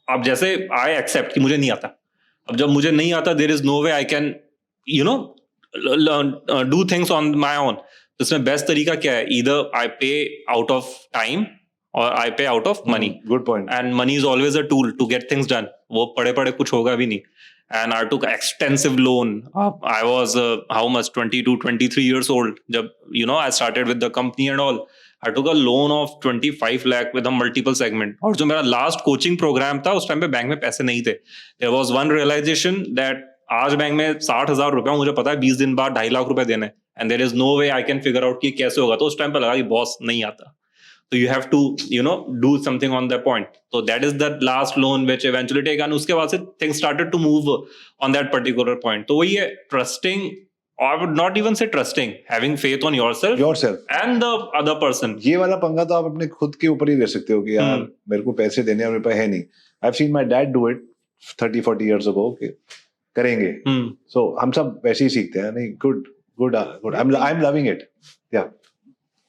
Speaker 7: अब जैसे I accept कि मुझे नहीं आता. अब जब मुझे नहीं आता, there is no way I can do things on my own. इसमें बेस्ट तरीका क्या है? Either I pay out of time or I pay out of money.
Speaker 2: Good point.
Speaker 7: And money is always a tool to get things done. वो पड़े कुछ होगा भी नहीं. And I took extensive loan. I was how much? 22, 23 years old. जब I started with the company and all. I took a loan of 25 lakh with a multiple segment. और जो मेरा last coaching program था, उस time पे bank में पैसे नहीं थे. There was one realization that आज बैंक में 60,000 रुपया, मुझे पता है 20 दिन बाद 2.5 लाख रुपए देने. And there is no way I can figure out कि कैसे होगा. तो उस टाइम पे लगा कि बॉस नहीं आता. So you have to, do something on that point. So that is the last loan which eventually take, and उसके बाद से things started to move on that particular point. तो वही है trusting, or I would not even say trusting, having faith on yourself and the other person.
Speaker 2: ये वाला पंगा तो आप अपने खुद के ऊपर ही ले सकते हो कि यार मेरे को पैसे देने और मेरे पास है नहीं. I've seen my dad do it 30-40 years ago. Okay, करेंगे. So हम सब वैसे ही सीखते हैं. नहीं, good. I'm loving it. Yeah.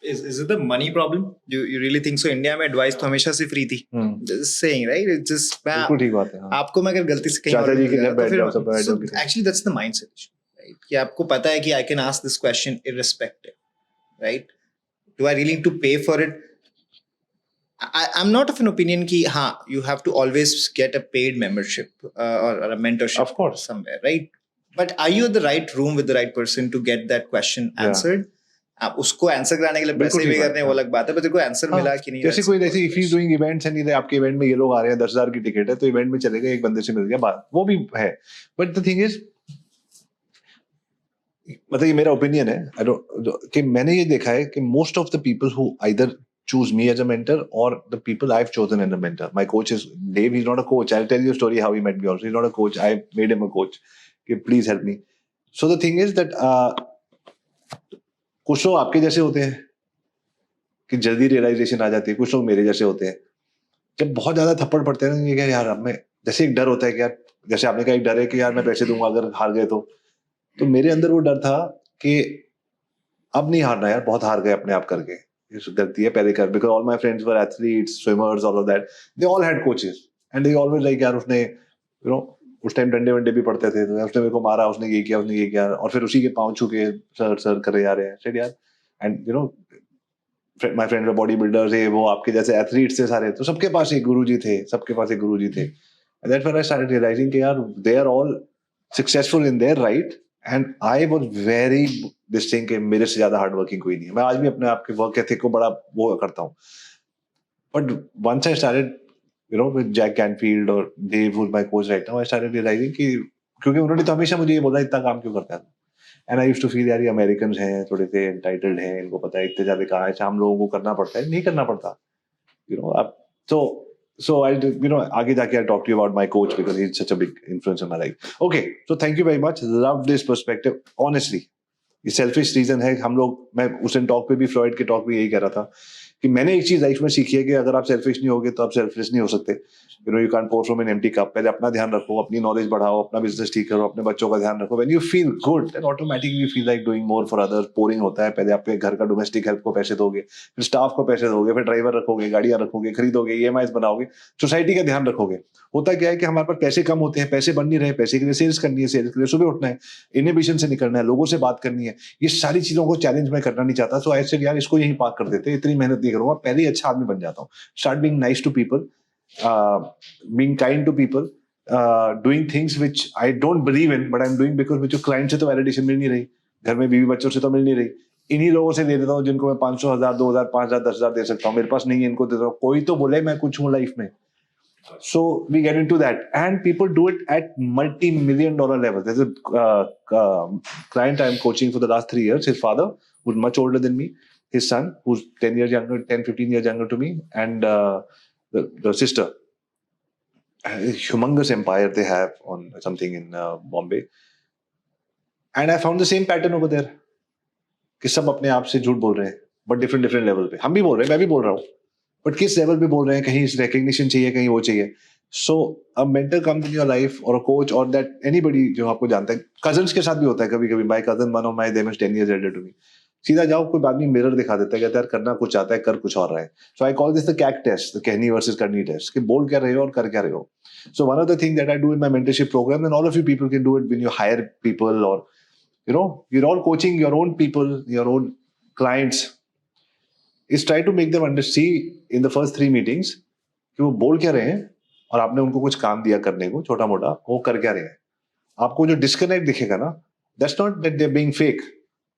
Speaker 3: Is it the money problem? You really think so? India में एडवाइस तो हमेशा से फ्री थी. Just saying, right? It's just
Speaker 2: बिल्कुल ठीक बात है.
Speaker 3: आपको मैं अगर गलती से कहीं
Speaker 2: चाचा जी के घर बैठ जाओ सब.
Speaker 3: Actually, that's the mindset issue, right? कि आपको पता है कि I can ask this question irrespective, right? Do I really need to pay for it? I'm not of an opinion कि हाँ, you have to always get a paid membership or a mentorship,
Speaker 2: of course,
Speaker 3: somewhere, right? But are you in the right room with the right person to get that question answered? आप उसको answer कराने के लिए पैसे भी करने वो अलग बात है, पर तेरे को आंसर मिला कि नहीं.
Speaker 2: जैसे कोई जैसे if you doing events and आपके इवेंट में ये लोग आ रहे हैं, 10,000 की टिकट है, तो इवेंट में चलेगा, एक बंदे से मिल गया, बात वो भी है. बट द थिंग इज, मतलब ये मेरा ओपिनियन है, कि मैंने ये देखा है कि most of the people who either choose me as a mentor or the people I've chosen as a mentor. My coach is Dave. He's not a coach. I'll tell you a story how he met me also. He's not a coach. I made him a coach. Okay, please help me. So the thing is that कुछ लोग आपके जैसे होते हैं कि जल्दी realisation आ जाती है, कुछ लोग मेरे जैसे होते हैं जब बहुत ज्यादा थप्पड़ पड़ते हैं ना, ये क्या यार, अब मैं जैसे एक डर होता है कि यार, जैसे आपने कहा एक डर है कि यार मैं पैसे दूंगा अगर हार गए तो मेरे अंदर वो डर था कि अब नहीं हारना यार, बहुत हार गए अपने आप करके, ये गलती है पहले कर, because all my friends were athletes, swimmers, all of that, they all had coaches and they always like यार उसने यू नो उस टाइम डंडे वंडे भी पड़ते थे, तो उसने मेरे को मारा, उसने ये किया, उसने ये किया, और फिर उसी के पांव छू के सर सर करे जा रहे हैं, सेड यार, and you know my friend body builders है, वो आपके जैसे एथलीट्स थे सारे, तो सबके पास एक गुरुजी थे, सबके पास एक गुरुजी थे, and that's when I started realizing कि यार they are all successful in their right and I was very this thing कि मेरे से ज्यादा हार्ड वर्किंग कोई नहीं है। मैं आज भी अपने आप के वर्क एथिक को बड़ा वो करता हूँ, but once I started you know with Jack Canfield or Dave who's my coach right now, I started realizing कि क्योंकि उन्होंने तो हमेशा मुझे ये बोला इतना काम क्यों करता है, and I used to feel यार ये अमेरिकन्स हैं, थोड़े से entitled हैं, इनको पता है इतने ज्यादा कहाँ है, हम लोगों को करना पड़ता है, नहीं करना पड़ता, you know अब so I you know आगे जाके I'll talk to you about my coach because he's such a big influence in my life. Okay, so thank you very much, love this perspective honestly. ये selfish reason है, हम लोग, मैं उस दिन talk पे भी, फ्लॉयड के टॉक पे यही कह रहा था कि मैंने एक चीज लाइफ में सीखी है कि अगर आप सेल्फिश नहीं होगे तो आप सेल्फलेस नहीं हो सकते, you know you can't pour from an empty cup. पहले अपना ध्यान रखो, अपनी नॉलेज बढ़ाओ, अपना बिजनेस ठीक करो, अपने बच्चों का ध्यान रखो, when you feel good then automatically you feel like doing more for others. Pouring होता है, पहले आपके घर का डोमेस्टिक हेल्प को पैसे दोगे, फिर स्टाफ को पैसे दोगे, फिर ड्राइवर रखोगे, गाड़ियां रखोगे, खरीदोगे, ईएमआईज बनाओगे, सोसाइटी का ध्यान रखोगे। होता क्या है कि हमारे पास पैसे कम होते हैं, पैसे बन नहीं रहे, पैसे के लिए सेल्स करनी है, सेल्स के लिए सुबह उठना है, इनहिबिशन से निकलना है, लोगों से बात करनी है, ये सारी चीजों को चैलेंज मैं करना नहीं चाहता। सो आई सेड यार इसको यहीं पार्क कर देते, इतनी मेहनत नहीं करूंगा, पहले ही अच्छा आदमी बन जाता हूँ। Start being nice to people, being kind to people, doing things which I don't believe in but I am doing because मुझे क्लाइंट से तो वैलिडेशन मिल नहीं रही, घर में बीवी बच्चों से तो मिल नहीं रही, इन्हीं लोगों से दे देता हूँ जिनको मैं 500, 1000, 2000, 5000, 10,000 दे सकता हूँ, मेरे पास नहीं है, इनको देता हूँ। कोई तो बोले मैं कुछ हूँ लाइफ में। So we get into that, and people do it at multi-million-dollar level. There's a client I'm coaching for the last 3 years. His father, who's much older than me, his son, who's 10 years younger, 10, 15 years younger to me, and the sister. A humongous empire they have on something in Bombay. And I found the same pattern over there. कि सब अपने आप से झूठ बोल रहे हैं, but different level पे। हम भी बोल रहे हैं, मैं भी बोल रहा हूँ, बट किस लेवल पे बोल रहे हैं, कहीं रिकग्निशन चाहिए, कहीं वो चाहिए। So a mentor comes in your life और अ कोच और दैट एनीबडी जो आपको जानता है, कजन्स के साथ भी होता है कभी कभी। My cousin, one of my them is 10 years elder to me, सीधा जाओ, कोई आदमी मिरर दिखा देता है, कहता है यार करना कुछ आता है, कर कुछ और रहा है। So I call this the K K test, the कहनी वर्सेस करनी टेस्ट, कि बोल क्या रहे हो और कर क्या रहे हो। So one of the thing that I do in my mentorship program, and all of you people can do it when you hire people और you know you are all coaching your own people, your own clients, is try to make them understand in the first 3 meetings कि वो बोल क्या रहे हैं और आपने उनको कुछ काम दिया करने को छोटा मोटा, वो कर क्या रहे हैं। आपको जो डिस्कनेक्ट दिखेगा ना, that's not that they're being fake,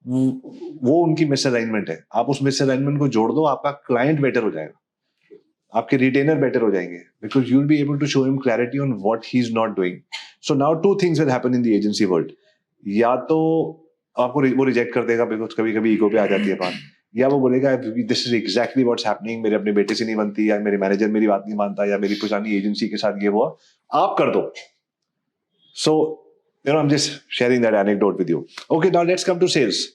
Speaker 2: वो उनकी मिसअलाइनमेंट है। आप उस मिसअलाइनमेंट को जोड़ दो, आपका क्लाइंट बेटर हो जाएगा, आपके रिटेनर बेटर हो जाएंगे, because you will be able to show him clarity on what he is not doing. So now 2 things will happen in the agency world, या तो आपको वो रिजेक्ट कर देगा बिकॉज कभी कभी ईगो पे आ जाती है बात, या वो बोलेगा this is exactly what's happening, मेरे अपने बेटे से नहीं बनती, या मेरे मैनेजर मेरी बात नहीं मानता, या मेरी पुरानी एजेंसी के साथ ये हुआ, आप कर दो। So you know I am just sharing that anecdote with you. Okay, now let's come to sales.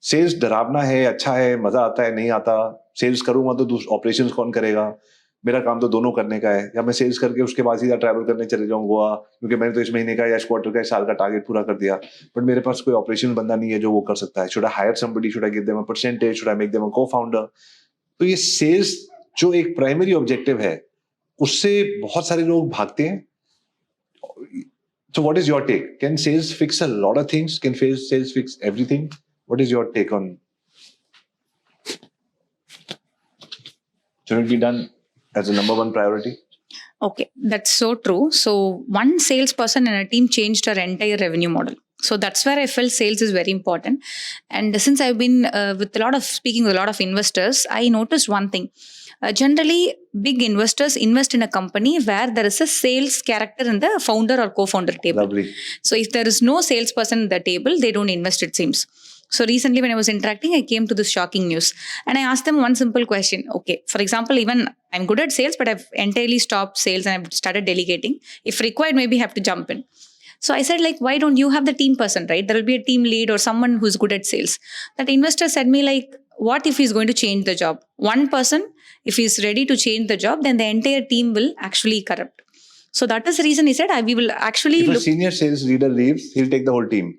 Speaker 2: Sales डरावना है, अच्छा है, मजा आता है, नहीं आता। सेल्स करूंगा तो ऑपरेशंस कौन करेगा, मेरा काम तो दोनों करने का है, या मैं सेल्स करके उसके बाद सीधा ट्रैवल करने चले जाऊँ गोवा, क्योंकि मैंने तो इस महीने का या इस क्वार्टर का इस साल का टारगेट पूरा कर दिया, बट मेरे पास कोई ऑपरेशन बंदा नहीं है जो वो कर सकता है। Should I hire somebody, should I give them a percentage, should I make them a cofounder. तो ये सेल्स जो एक प्राइमरी ऑब्जेक्टिव है, उससे बहुत सारे लोग भागते हैं। So what is your take? Can sales fix a lot of things? Can sales fix everything? What is your take on? Should it be done as a number 1 priority?
Speaker 6: Okay, that's so true. So one salesperson in a team changed our entire revenue model. So that's where I felt sales is very important. And since I've been speaking with a lot of investors, I noticed one thing. Generally, big investors invest in a company where there is a sales character in the founder or co-founder table.
Speaker 2: Lovely.
Speaker 6: So if there is no salesperson at the table, they don't invest, it seems. So recently when I was interacting, I came to this shocking news and I asked them one simple question. Okay, for example, even I'm good at sales, but I've entirely stopped sales and I've started delegating. If required, maybe have to jump in. So I said, like, why don't you have the team person, right? There will be a team lead or someone who's good at sales. That investor said me, like, what if he's going to change the job? One person, if he's ready to change the job, then the entire team will actually corrupt. So that is the reason he said, we will actually
Speaker 2: If a
Speaker 6: look.
Speaker 2: senior sales leader leaves, he'll take the whole team.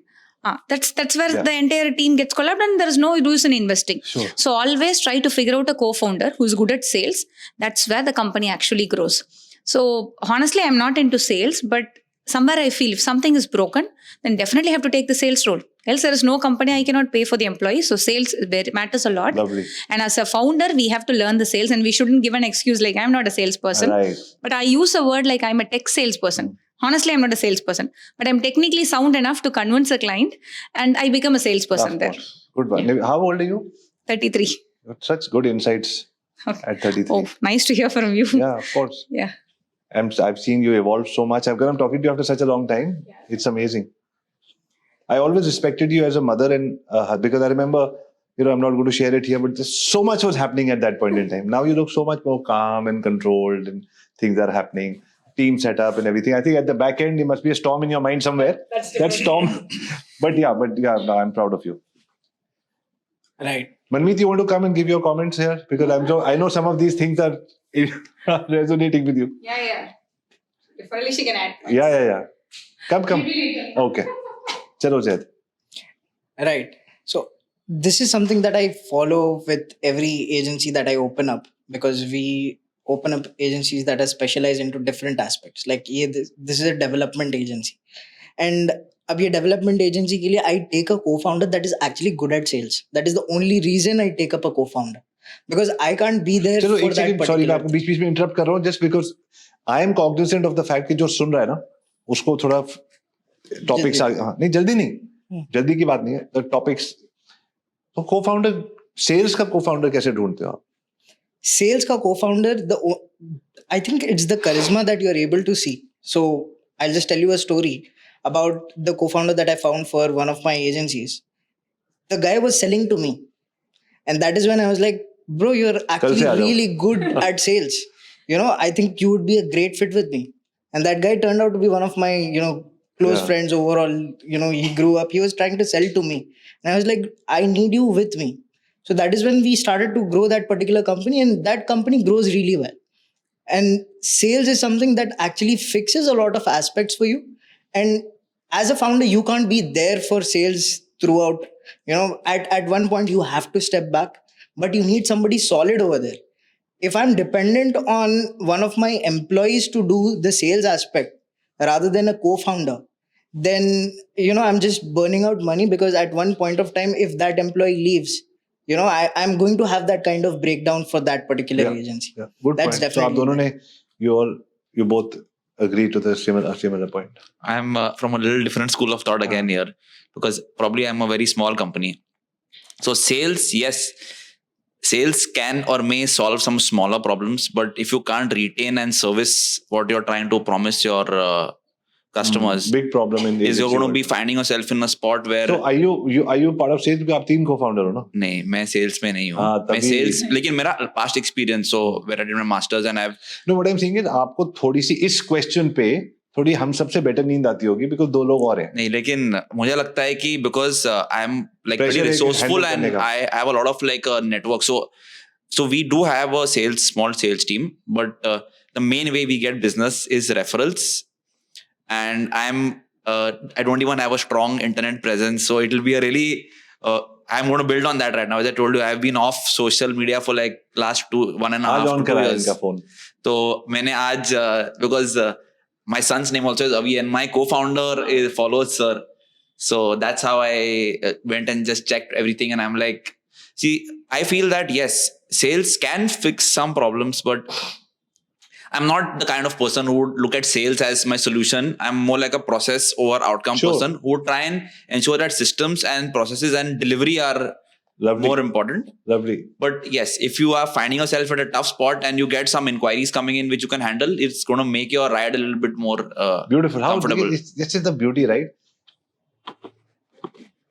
Speaker 6: That's where
Speaker 2: Yeah.
Speaker 6: the entire team gets collapsed and there is no use in investing.
Speaker 2: Sure.
Speaker 6: So always try to figure out a co-founder who's good at sales. That's where the company actually grows. So honestly, I'm not into sales, but somewhere I feel if something is broken, then definitely have to take the sales role. Else there is no company I cannot pay for the employees. So sales matters a lot.
Speaker 2: Lovely.
Speaker 6: And as a founder, we have to learn the sales and we shouldn't give an excuse like I'm not a salesperson.
Speaker 2: Right.
Speaker 6: But I use a word like I'm a tech salesperson. Honestly, I'm not a salesperson, but I'm technically sound enough to convince a client and I become a salesperson
Speaker 2: Of
Speaker 6: there.
Speaker 2: course. Good one. How old are you?
Speaker 6: 33.
Speaker 2: Such good insights at 33.
Speaker 6: Oh, nice to hear from you.
Speaker 2: Yeah, of course.
Speaker 6: Yeah.
Speaker 2: I've seen you evolve so much. I'm talking to you after such a long time. It's amazing. I always respected you as a mother and because I remember, I'm not going to share it here, but just so much was happening at that point in time. Now you look so much more calm and controlled and things are happening. Team setup and everything. I think at the back end, there must be a storm in your mind somewhere. That storm. But yeah, no, I'm proud of you.
Speaker 4: Right.
Speaker 2: Manmeet, you want to come and give your comments here? Because I know some of these things are resonating with you.
Speaker 6: Yeah. If only she can add.
Speaker 2: Yeah. Come. Okay. Chalo, Zaid.
Speaker 4: Right. So this is something that I follow with every agency that I open up, because we open up agencies that are specialized into different aspects. Like this is a development agency. And अब ये development agency के लिए I take a co-founder that is actually good at sales. That is the only reason I take up a co-founder. Because I can't be there
Speaker 2: चलो
Speaker 4: for
Speaker 2: एक
Speaker 4: that
Speaker 2: second sorry मैं
Speaker 4: particular
Speaker 2: आपको बीच बीच में interrupt कर रहा हूँ just because I am cognizant of the fact कि जो सुन रहा है ना उसको थोड़ा टॉपिक्स नहीं जल्दी नहीं जल्दी की बात नहीं है द टॉपिक्स तो co-founder सेल्स का co-founder कैसे ढूंढते हो आप
Speaker 4: sales ka co-founder, I think it's the charisma that you're able to see. So I'll just tell you a story about the co-founder that I found for one of my agencies. The guy was selling to me, and that is when I was like, bro, you're actually really good at sales. I think you would be a great fit with me. And that guy turned out to be one of my close friends overall. He grew up, he was trying to sell to me, and I was like, I need you with me. So that is when we started to grow that particular company, and that company grows really well. And sales is something that actually fixes a lot of aspects for you. And as a founder, you can't be there for sales throughout. At one point you have to step back, but you need somebody solid over there. If I'm dependent on one of my employees to do the sales aspect rather than a co-founder, then I'm just burning out money, because at one point of time, if that employee leaves, I'm going to have that kind of breakdown for that particular agency.
Speaker 2: Yeah. Good
Speaker 4: That's
Speaker 2: point. So आप
Speaker 4: definitely
Speaker 2: दोनों ने you both agree to the similar point.
Speaker 5: I'm from a little different school of thought again here, because probably I'm a very small company. So sales, yes, sales can or may solve some smaller problems, but if you can't retain and service what you're trying to promise your customers,
Speaker 2: Big problem in the
Speaker 5: is you're
Speaker 2: agency
Speaker 5: going to
Speaker 2: world.
Speaker 5: be finding yourself in a spot where
Speaker 2: So are you part of sales? because आप तीन co-founder हो ना?
Speaker 5: नहीं, मैं sales में नहीं हूँ.
Speaker 2: हाँ,
Speaker 5: मैं
Speaker 2: तभी-
Speaker 5: sales, लेकिन मेरा past experience, so where I did my masters and I've
Speaker 2: No, what I'm saying is आपको थोड़ी सी इस question पे थोड़ी हम सबसे better नींद आती होगी because दो लोग और हैं.
Speaker 5: नहीं, लेकिन मुझे लगता है कि because I'm like
Speaker 2: Pressure
Speaker 5: pretty
Speaker 2: है कि
Speaker 5: resourceful
Speaker 2: handle
Speaker 5: and
Speaker 2: करने का.
Speaker 5: I have a lot of like a network, so we do have a small sales team, but the main way we get business is referrals, and I don't even have a strong internet presence, so it will be a really I'm going to build on that right now. As I told you, I've been off social media for like last 1.5
Speaker 2: आज on
Speaker 5: to 2
Speaker 2: कराया
Speaker 5: years.
Speaker 2: इनका phone.
Speaker 5: So मैंने आज because my son's name also is Avi and my co-founder follows Sir. So that's how I went and just checked everything, and I'm like, see, I feel that yes, sales can fix some problems, but I'm not the kind of person who would look at sales as my solution. I'm more like a process over outcome person who would try and ensure that systems and processes and delivery are
Speaker 2: Lovely.
Speaker 5: more important.
Speaker 2: Lovely.
Speaker 5: But yes, if you are finding yourself at a tough spot and you get some inquiries coming in which you can handle, it's going to make your ride a little bit more
Speaker 2: Beautiful. How
Speaker 5: comfortable.
Speaker 2: this is the beauty, right?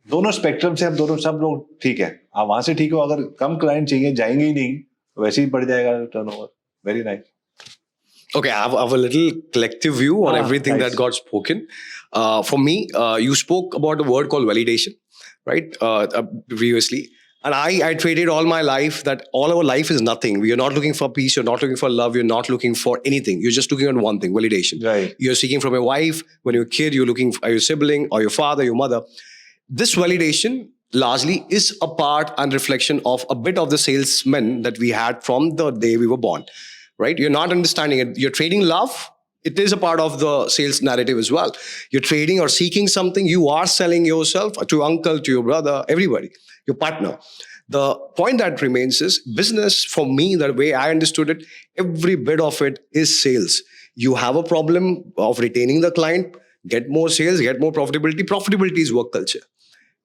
Speaker 2: दोनों spectrum से हम दोनों सब लोग ठीक है, आप वहां से ठीक हो, अगर कम क्लाइंट चाहिए जाएंगे ही नहीं, वैसे ही बढ़ जाएगा turnover. Very nice.
Speaker 1: Okay, I have a little collective view on everything
Speaker 2: nice.
Speaker 1: that got spoken. For me, you spoke about a word called validation, right? Previously. And I traded all my life that all our life is nothing. We are not looking for peace. You're not looking for love. You're not looking for anything. You're just looking at one thing, validation.
Speaker 2: Right.
Speaker 1: You're seeking from your wife. When you're a kid, you're looking for your sibling or your father, your mother. This validation largely is a part and reflection of a bit of the salesmen that we had from the day we were born. Right? You're not understanding it. You're trading love. It is a part of the sales narrative as well. You're trading or seeking something. You are selling yourself to your uncle, to your brother, everybody, your partner. The point that remains is business, for me, the way I understood it, every bit of it is sales. You have a problem of retaining the client, get more sales, get more profitability. Profitability is work culture,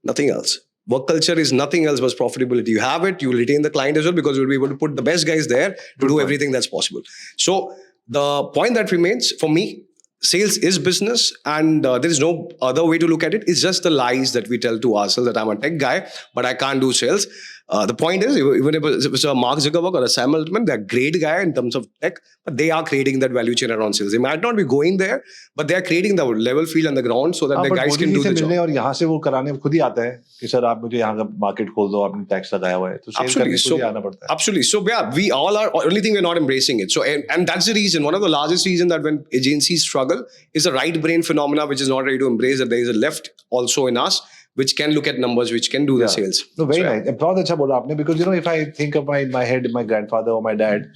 Speaker 1: nothing else. Work culture is nothing else but profitability. You have it, you will retain the client as well because you'll be able to put the best guys there to do everything that's possible. So the point that remains for me, sales is business, and there is no other way to look at it. It's just the lies that we tell to ourselves that I'm a tech guy, but I can't do sales. The point is, even if it's a Mark Zuckerberg or a Sam Altman, they're great guy in terms of tech, but they are creating that value chain around sales. They might not be going there, but they are creating the level field on the ground so that the guys can do the job.
Speaker 2: और यहाँ से वो कराने खुद ही आता है कि sir आप मुझे यहाँ का मार्केट खोल दो, आपने टैक्स लगाया हुआ है, तो सेल करने खुद ही आना पड़ता है.
Speaker 1: Absolutely. So yeah, we all are. Only thing we're not embracing it. So and that's the reason. One of the largest reason that when agencies struggle is the right brain phenomena, which is not ready to embrace that there is a left also in us, which can look at numbers, which can do the sales.
Speaker 2: No, very nice. बहुत अच्छा बोला आपने, because you know, if I think of my head, my grandfather or my dad,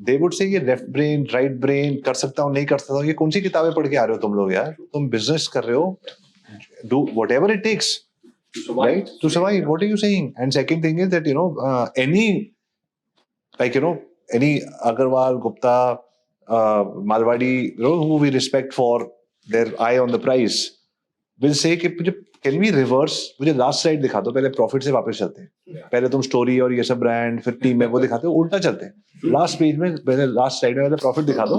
Speaker 2: they would say ये left brain, right brain, कर सकता हूँ, नहीं कर सकता हूँ. ये कौन सी किताबें पढ़ के आ रहे हो तुम लोग यार? तुम business कर रहे हो, do whatever it takes, right, to survive. What are you saying? And second thing is that you know, any Agarwal, Gupta, Malwadi, you know, who we respect for their eye on the prize, will say कि can we reverse, मुझे last slide दिखा दो, पहले profit से वापस चलते हैं. पहले तुम स्टोरी और ये सब ब्रांड फिर टीम में वो दिखाते हो, उल्टा चलते हैं. लास्ट पेज में पहले लास्ट स्लाइड में पहले प्रॉफिट दिखा दो,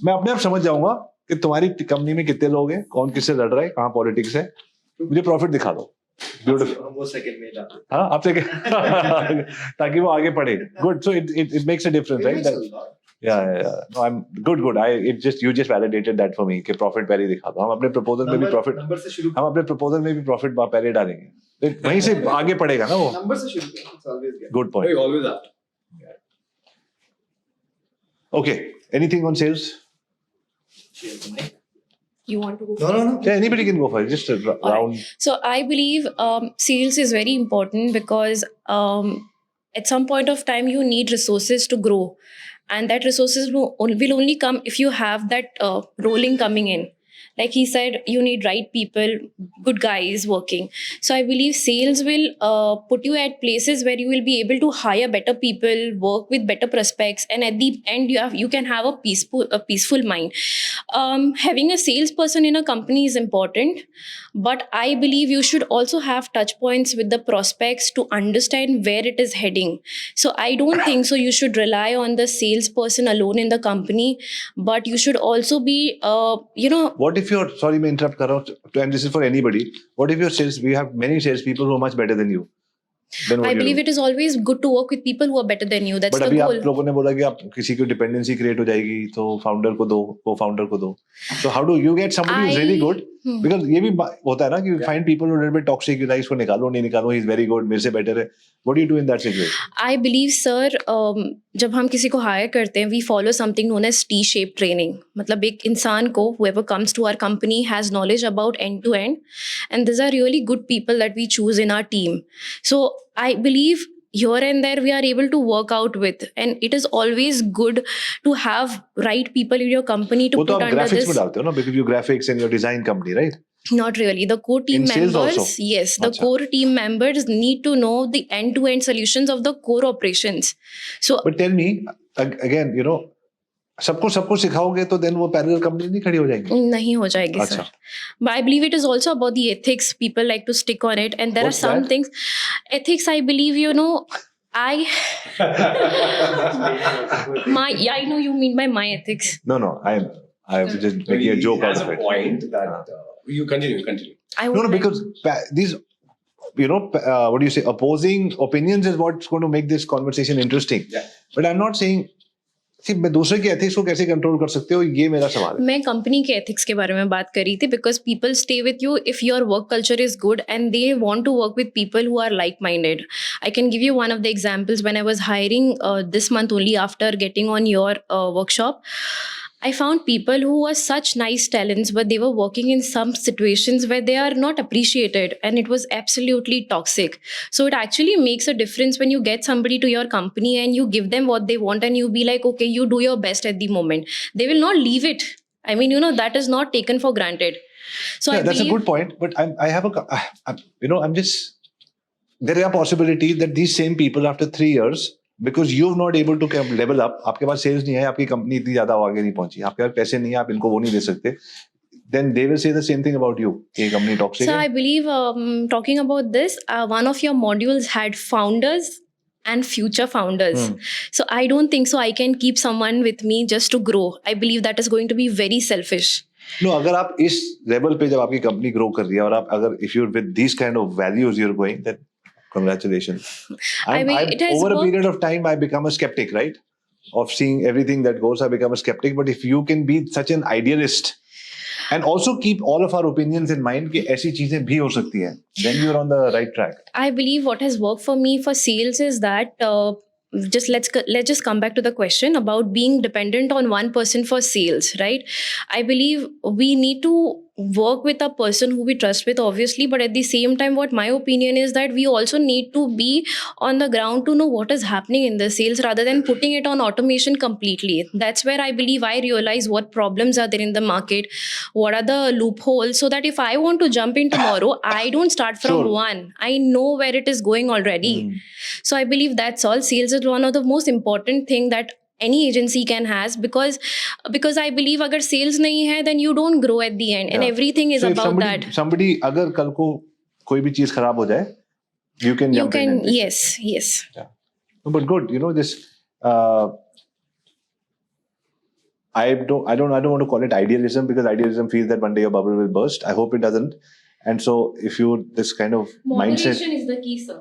Speaker 2: मैं अपने आप समझ जाऊंगा कि तुम्हारी कंपनी में कितने लोग हैं, कौन किससे लड़ रहा है, कहाँ पॉलिटिक्स है, मुझे प्रॉफिट दिखा दो. ब्यूटीफुल. वो सेकंड में जाते हैं. हाँ, आप सेकंड ताकि वो आगे बढ़े. Good. So it makes a difference, right? Yeah. No, I'm good. You just validated that for me कि profit पहले दिखा दो. हम अपने proposal में भी profit, हम अपने proposal में भी profit पहले डालेंगे. वहीं से आगे पड़ेगा ना वो. नंबर से शुरू करें. Good point. We always have. Okay. Anything on sales?
Speaker 8: You want to go?
Speaker 2: No. Yeah, anybody can go for it. Just a round.
Speaker 8: Right. So I believe sales is very important because at some point of time you need resources to grow. And that resources will only come if you have that rolling coming in. Like he said, you need right people, good guys working. So I believe sales will put you at places where you will be able to hire better people, work with better prospects, and at the end you can have a peaceful mind. Having a salesperson in a company is important, but I believe you should also have touch points with the prospects to understand where it is heading. So I don't think so you should rely on the salesperson alone in the company, but you should also be,
Speaker 2: What if you're, sorry, मैं interrupt कर रहा हूँ, and this is for anybody. What if we have many salespeople who are much better than you?
Speaker 8: I believe it is always good to work with people who are better than you. That's the goal.
Speaker 2: But अभी आप लोगों ने बोला कि आप किसी को dependency create हो जाएगी, तो founder को दो, co-founder को दो. So how do you get somebody who's really good? Because ये भी होता है ना कि you find people who are a little bit toxic, you guys को निकालो, नहीं निकालो, he's very good, मेरे से better है. What do you do in that situation?
Speaker 8: I believe, sir, जब हम किसी को hire करते हैं, we follow something known as T-shaped training. मतलब एक इंसान को, whoever comes to our company has knowledge about end to end, and these are really good people that we choose in our team. So I believe here and there we are able to work out with, and it is always good to have right people in your company to
Speaker 2: वो
Speaker 8: put
Speaker 2: तो आप
Speaker 8: under
Speaker 2: graphics
Speaker 8: this.
Speaker 2: में डालते हो ना, because you graphics and your design company, right?
Speaker 8: Not really. The core team
Speaker 2: In sales
Speaker 8: members,
Speaker 2: also?
Speaker 8: yes, the
Speaker 2: Achha.
Speaker 8: core team members need to know the end-to-end solutions of the core operations. So,
Speaker 2: But tell me again, you know, सबको सिखाओगे तो then वो parallel company नहीं खड़ी हो जाएगी?
Speaker 8: नहीं हो जाएगी,
Speaker 2: अच्छा.
Speaker 8: sir. But I believe it is also about the ethics. People like to stick on it, and there
Speaker 2: What's
Speaker 8: are some
Speaker 2: that?
Speaker 8: things. Ethics, I believe, I know you mean by my ethics.
Speaker 2: No, I was just making a joke out of it.
Speaker 1: Point that you continue.
Speaker 8: I
Speaker 2: No,
Speaker 8: would like-
Speaker 2: because these what do you say? Opposing opinions is what's going to make this conversation interesting.
Speaker 1: Yeah.
Speaker 2: But I'm not saying. See, मैं दूसरे के ethics को कैसे control कर सकते हो? ये मेरा सवाल है.
Speaker 8: मैं कंपनी के एथिक्स के बारे में बात कर रही थी because people stay with you if your work culture is good and they want to work with people who are like minded. I can give you one of the examples when I was hiring this month only after getting on your workshop. I found people who were such nice talents, but they were working in some situations where they are not appreciated, and it was absolutely toxic. So it actually makes a difference when you get somebody to your company and you give them what they want, and you be like, okay, you do your best at the moment. They will not leave it. I mean, that is not taken for granted. So
Speaker 2: Yeah, that's a good point. But I'm just, there are possibilities that these same people after 3 years, because you've not able to level up, आपके पास sales नहीं है, आपकी company इतनी ज्यादा आगे नहीं पहुंची, आपके पास पैसे नहीं है, आप इनको वो नहीं दे सकते, then they will say the same thing about you. ये company toxic
Speaker 8: So
Speaker 2: है.
Speaker 8: I believe talking about this, one of your modules had founders and future founders. So I don't think so I can keep someone with me just to grow. I believe that is going to be very selfish.
Speaker 2: No, अगर आप इस level पे जब आपकी company grow कर रही है और आप अगर if you're with these kind of values you're going, then congratulations.
Speaker 8: It has
Speaker 2: Over a
Speaker 8: worked.
Speaker 2: period of time, I become a skeptic, right? Of seeing everything that goes, I become a skeptic. But if you can be such an idealist and also keep all of our opinions in mind, कि ऐसी चीजें भी हो सकती हैं, then you're on the right track.
Speaker 8: I believe what has worked for me for sales is that let's just come back to the question about being dependent on one person for sales, right? I believe we need to work with a person who we trust with, obviously, but at the same time, what my opinion is that we also need to be on the ground to know what is happening in the sales rather than putting it on automation completely. That's where I believe I realize what problems are there in the market, what are the loopholes, so that if I want to jump in tomorrow, I don't start from
Speaker 2: Sure.
Speaker 8: one. I know where it is going already. So I believe that's all. Sales is one of the most important thing that any agency can has because I believe agar sales nahi hai, then you don't grow at the end, and
Speaker 2: Yeah.
Speaker 8: everything is
Speaker 2: So if
Speaker 8: about that.
Speaker 2: somebody अगर कल को कोई भी चीज खराब हो जाए, you can
Speaker 8: You
Speaker 2: jump in
Speaker 8: can,
Speaker 2: and fix it.
Speaker 8: yes.
Speaker 2: No, but good, this. I don't want to call it idealism because idealism feels that one day your bubble will burst. I hope it doesn't. And so, if you this kind of mindset,
Speaker 8: is the key, sir.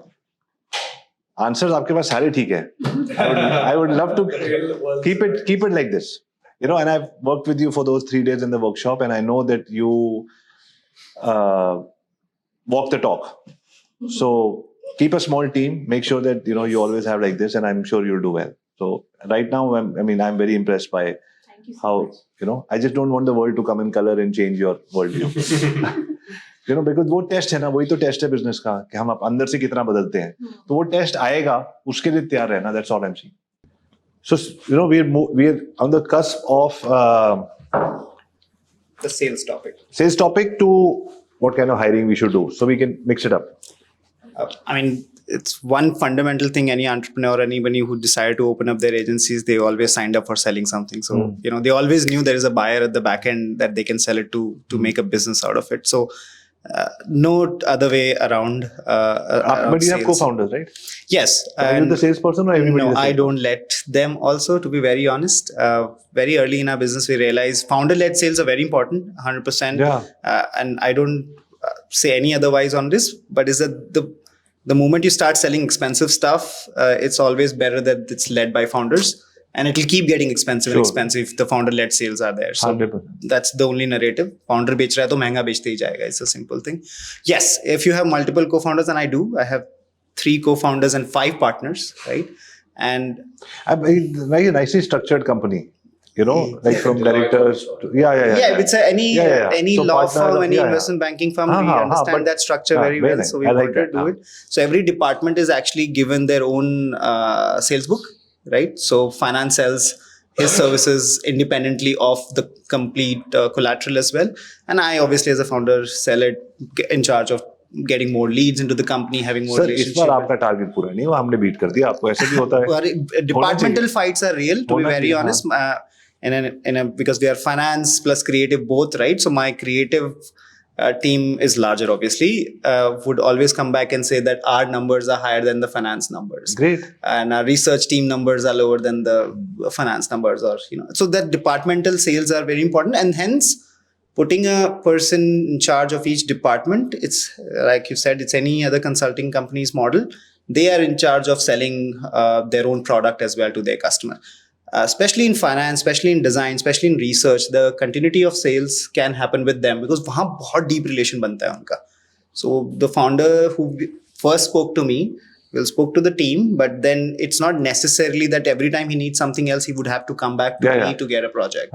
Speaker 2: answers आपके पास सारे ठीक है. I would love to keep it like this. And I've worked with you for those 3 days in the workshop, and I know that you walk the talk. So keep a small team. Make sure that you always have like this, and I'm sure you'll do well. So right now, I'm very impressed by how I just don't want the world to come in color and change your worldview. Because वो test है ना, वही तो test है business का कि हम अंदर से कितना बदलते हैं. तो वो टेस्ट आएगा, उसके लिए तैयार रहना. That's all I'm saying. So we're on the cusp of
Speaker 3: The sales topic.
Speaker 2: sales topic to what kind of hiring we should do, so we can mix it up.
Speaker 3: It's one fundamental thing any entrepreneur, anybody who decided to open up their agencies, they always signed up for selling something. So, they always knew there is a buyer at the back end that they can sell it to make a business out of it. So, no other way around.
Speaker 2: But you have
Speaker 3: sales.
Speaker 2: co-founders, right?
Speaker 3: Yes.
Speaker 2: Are you
Speaker 3: and-
Speaker 2: the salesperson or everybody?
Speaker 3: No,
Speaker 2: the
Speaker 3: I
Speaker 2: salesperson?
Speaker 3: don't let them also, to be very honest. Very early in our business, we realized founder-led sales are very important, 100%.
Speaker 2: Yeah.
Speaker 3: And I don't say any otherwise on this, but is that the moment you start selling expensive stuff, it's always better that it's led by founders. And it'll keep getting expensive and
Speaker 2: Sure.
Speaker 3: expensive if the founder-led sales are there. So
Speaker 2: 100%.
Speaker 3: that's the only narrative. Founder बेच रहा है तो महंगा बेचते ही जाएगा. It's a simple thing. Yes, if you have multiple co-founders, and I do, I have 3 co-founders and 5 partners, right? And
Speaker 2: Very nicely structured company, like from directors.
Speaker 3: yeah, it's any
Speaker 2: So
Speaker 3: law
Speaker 2: partners,
Speaker 3: firm, any
Speaker 2: yeah.
Speaker 3: investment banking firm, we
Speaker 2: but-
Speaker 3: understand that structure very
Speaker 2: very
Speaker 3: well.
Speaker 2: nice.
Speaker 3: So we
Speaker 2: I like
Speaker 3: wanted to
Speaker 2: that.
Speaker 3: do it. So every department is actually given their own sales book, right? So finance sells his services independently of the complete collateral as well. And I obviously as a founder sell it, in charge of getting more leads into the company, having more
Speaker 2: sir इस बार
Speaker 3: relationship.
Speaker 2: आपका target पूरा नहीं हुआ, हमने beat कर दिया आपको. ऐसे भी होता है.
Speaker 3: Well, departmental fights are real, to be
Speaker 2: होना
Speaker 3: very
Speaker 2: चाहिए,
Speaker 3: honest. Because we are finance plus creative both, right? So my creative team is larger, obviously. Would always come back and say that our numbers are higher than the finance numbers.
Speaker 2: Great.
Speaker 3: And our research team numbers are lower than the finance numbers, or so that departmental sales are very important, and hence
Speaker 9: putting a person in charge of each department, it's like you said, it's any other consulting company's model. They are in charge of selling their own product as well to their customer. Especially in finance, especially in design, especially in research, the continuity of sales can happen with them because वहाँ बहुत deep relation बनता है उनका. So the founder who first spoke to me spoke to the team, but then it's not necessarily that every time he needs something else, he would have to come back to me to get a project.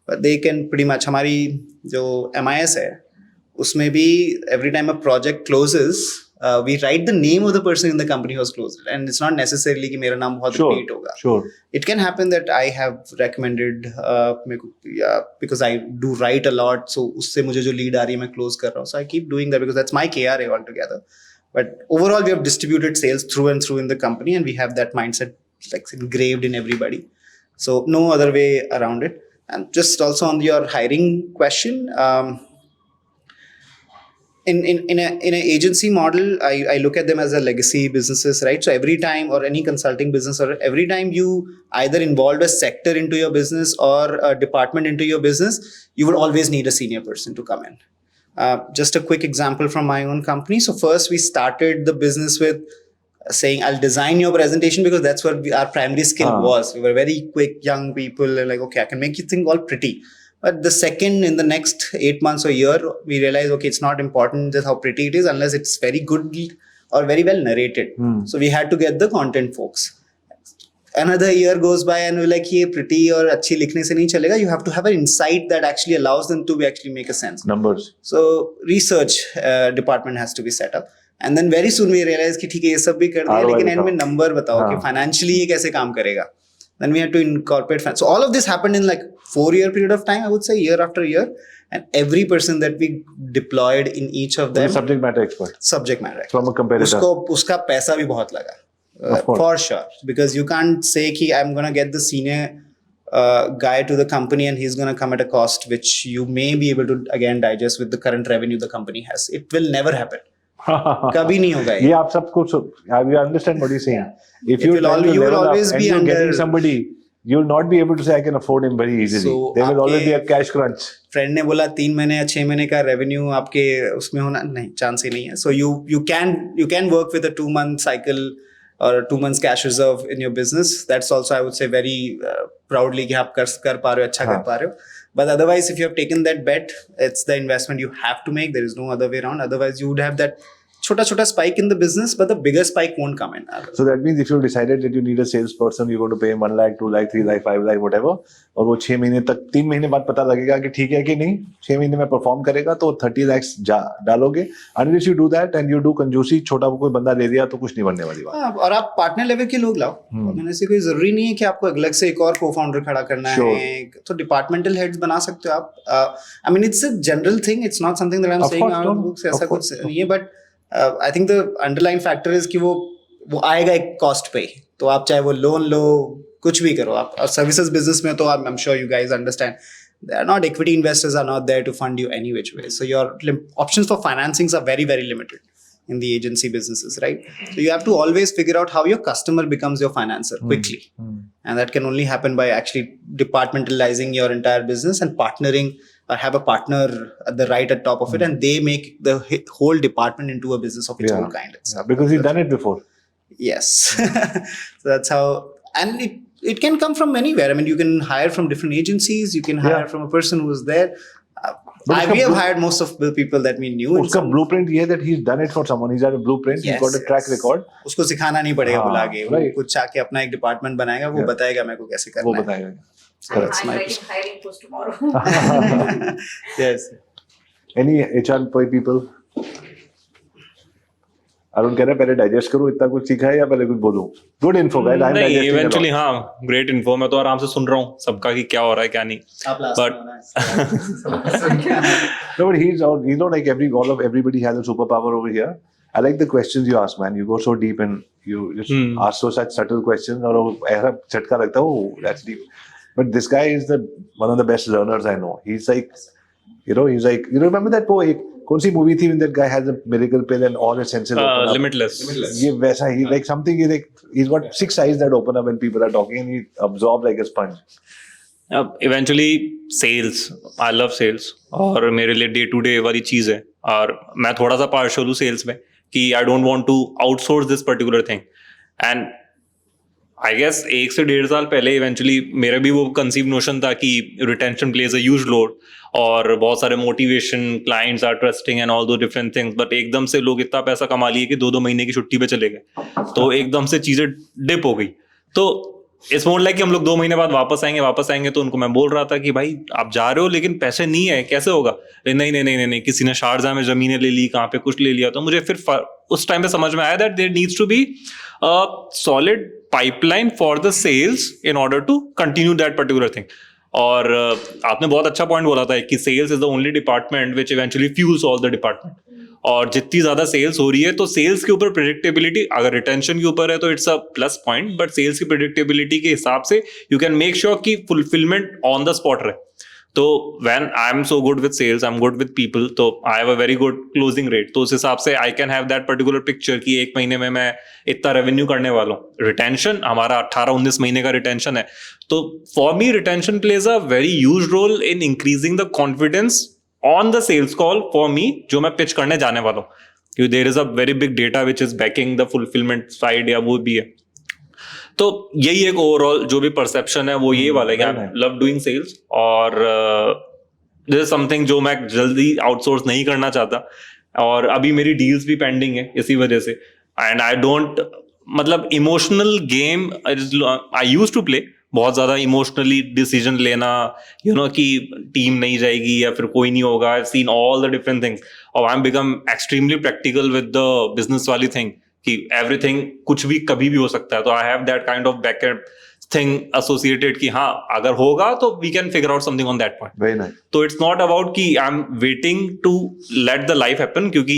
Speaker 9: But they can pretty much, हमारी जो MIS है, उसमें भी every time a project closes, we write the name of the person in the company who has closed it, and it's not necessarily कि मेरा नाम बहुत repeat होगा.
Speaker 2: Sure.
Speaker 9: It can happen that I have recommended because I do write a lot, so उससे मुझे जो lead आ रही है मैं close कर रहा हूँ. So I keep doing that because that's my KRA altogether. But overall, we have distributed sales through and through in the company, and we have that mindset like engraved in everybody. So no other way around it. And just also on your hiring question, in an agency model, I look at them as a legacy businesses, right? So every time, or any consulting business, or every time you either involved a sector into your business or a department into your business, you would always need a senior person to come in. Just a quick example from my own company. So first we started the business with saying, I'll design your presentation because that's what our primary skill was. We were very quick, young people, and like, okay, I can make you think all pretty. But the second, in the next 8 months or year, we realized, okay, it's not important just how pretty it is unless it's very good or very well narrated. So we had to get the content folks. Another year goes by and we're like, ये pretty और अच्छी लिखने से नहीं चलेगा. You have to have an insight that actually allows them to actually make a sense.
Speaker 2: Numbers.
Speaker 9: So research department has to be set up. And then very soon we realized कि ठीक है ये सब भी कर दिया लेकिन end में number बताओ कि financially ये कैसे काम करेगा. Then we had to incorporate. So all of this happened in like 4-year period of time, I would say, year after year. And every person that we deployed in each of them.
Speaker 2: Subject matter expert.
Speaker 9: Subject matter expert.
Speaker 2: From a competitor.
Speaker 9: उसका पैसा भी बहुत लगा. For sure. Because you can't say कि I'm going to get the senior guy to the company and he's going to come at a cost which you may be able to again digest with the current revenue the company has. It will never happen. कभी नहीं होगा
Speaker 2: ये आप सबको you understand what you're saying. If you
Speaker 9: will always be
Speaker 2: and
Speaker 9: under
Speaker 2: getting somebody, you'll not be able to say I can afford him very easily.
Speaker 9: So
Speaker 2: there will always be a cash crunch.
Speaker 9: Friend ने बोला 3 महीने या 6 महीने का revenue आपके उसमें होना नहीं, chance ही नहीं है. So you can work with a 2-month cycle or 2 months cash reserve in your business. That's also, I would say, very proudly कि आप कर पा रहे हो, अच्छा कर पा रहे हो. But otherwise, if you have taken that bet, it's the investment you have to make. There is no other way around. Otherwise, you would have that chota spike in the business, but the bigger spike won't come in.
Speaker 2: So that means if you decided that you need a salesperson, you're going to pay him 1 lakh, 2 lakh, 3 lakh, 5 lakh, whatever. और वो 6 महीने तक 3 महीने बाद पता लगेगा कि ठीक है कि नहीं, 6 महीने में परफॉर्म करेगा तो 30 lakhs डालोगे. Unless you do that and you do कंजूसी, छोटा कोई बंदा ले दिया तो कुछ नहीं बनने वाली बात.
Speaker 9: और आप पार्टनर लेवल के लोग लाओ. मैंने से कोई जरूरी नहीं है कि आपको अलग से एक और को-फाउंडर खड़ा करना है. तो डिपार्टमेंटल हेड्स बना सकते हो आप. I mean, it's a general thing. It's not something that I'm saying out of books. ऐसा कुछ नहीं है, but I think the underlying factor is कि वो आएगा एक cost पे. तो आप चाहे वो लोन लो, कुछ भी करो आप. और services business में तो I'm sure you guys understand. They are not equity investors are not there to fund you any which way. So your options for financings are very, very limited in the agency businesses, right? So you have to always figure out how your customer becomes your financer quickly. And that can only happen by actually departmentalizing your entire business and partnering or have a partner at the right at top of it, and they make the whole department into a business of its own kind.
Speaker 2: Because you've done it before.
Speaker 9: Yes. So that's how, and it can come from anywhere. I mean, you can hire from different agencies, you can hire from a person who was there. We have hired most of the people that we knew.
Speaker 2: उसका blueprint ये that he's done it for someone. He's had a blueprint. He's got a track record.
Speaker 9: उसको सिखाना नहीं पड़ेगा बुला के. वो कुछ आके अपना एक डिपार्टमेंट बनाएगा. वो बताएगा मेरे को कैसे करना है.
Speaker 2: वो बताएगा.
Speaker 6: I'm writing hiring post tomorrow.
Speaker 9: Yes.
Speaker 2: Any HR people? Arun कह रहे पहले डाइजेस्ट करूं, इतना कुछ सीखा है या पहले कुछ बोलूं? Good info guys, I am digesting.
Speaker 7: Eventually हाँ, ग्रेट इन्फो. मैं तो आराम से सुन रहा हूँ सबका कि क्या हो रहा है क्या नहीं.
Speaker 2: No, but he's not like all of everybody has a superpower over here. I like the questions you ask, man. You go so deep and you just ask such subtle questions. और ऐसा झटका लगता है, oh, that's deep. But this guy is one of the best learners I know. He's like, you remember that poem? कौन सी movie थी when that guy has a miracle pill and all his senses open up?
Speaker 7: Limitless.
Speaker 2: ये वैसा he like something he's got 6 eyes that open up when people are talking and he absorbs like a sponge.
Speaker 7: Eventually sales, I love sales, और मेरे लिए day to day वाली चीज़ है, और मैं थोड़ा सा पार्शल हूँ सेल्स में कि I don't want to outsource this particular thing. And I guess 1 से 1.5 साल पहले इवेंचुअली मेरा भी वो कंसीव नोशन था कि retention plays a huge role, और बहुत सारे motivation, clients are trusting and all दो डिफरेंट थिंग्स, बट एकदम से लोग इतना पैसा कमा लिए कि 2-2 महीने की छुट्टी पे चले गए, तो एकदम से चीज़ें डिप हो गई. तो इट्स मोर लाइक कि हम लोग 2 महीने बाद वापस आएंगे. तो उनको मैं बोल रहा था कि भाई आप जा रहे हो लेकिन पैसे नहीं है, कैसे होगा? नहीं, किसी ने शारजा में जमीनें ले ली, कहाँ पे कुछ ले लिया. तो मुझे फिर उस टाइम पे समझ में आया that there needs to be a solid pipeline for the sales in order to continue that particular thing. और आपने बहुत अच्छा पॉइंट बोला था कि sales is the only department which eventually fuels all the department. और जितनी ज्यादा सेल्स हो रही है तो सेल्स के ऊपर प्रेडिक्टेबिलिटी, अगर रिटेंशन के ऊपर है तो it's a plus point, but sales की प्रेडिक्टेबिलिटी के हिसाब से यू कैन मेक श्योर कि फुलफिलमेंट ऑन द स्पॉट रहे. तो when I am so good with sales, I am good with people, तो I have a very good closing rate. तो उस हिसाब से I can have that particular picture कि 1 महीने में मैं इतना रेवेन्यू करने वाला हूँ. रिटेंशन हमारा 18-19 महीने का रिटेंशन है. तो for me retention plays a very huge role in increasing the confidence on the sales call for me, जो मैं पिच करने जाने वाला हूँ, क्योंकि there is a very big data which is backing the fulfilment side, या वो भी है. तो यही एक ओवरऑल जो भी परसेप्शन है वो ये वाला है कि आई लव डूइंग सेल्स, और दिस इज समथिंग जो मैं जल्दी आउटसोर्स नहीं करना चाहता, और अभी मेरी डील्स भी पेंडिंग है इसी वजह से. एंड आई डोंट, मतलब emotional game I used to play, बहुत ज्यादा इमोशनली डिसीजन लेना, यू नो कि टीम नहीं जाएगी या फिर कोई नहीं होगा. I have seen all the different things, और I am become extremely practical with the business वाली थिंग कि एवरीथिंग कुछ भी कभी भी हो सकता है. तो I have that kind of backend thing associated कि हाँ अगर होगा तो we can figure out something on that point.
Speaker 2: Very nice.
Speaker 7: तो इट्स नॉट अबाउट कि I am waiting to let the life happen, क्योंकि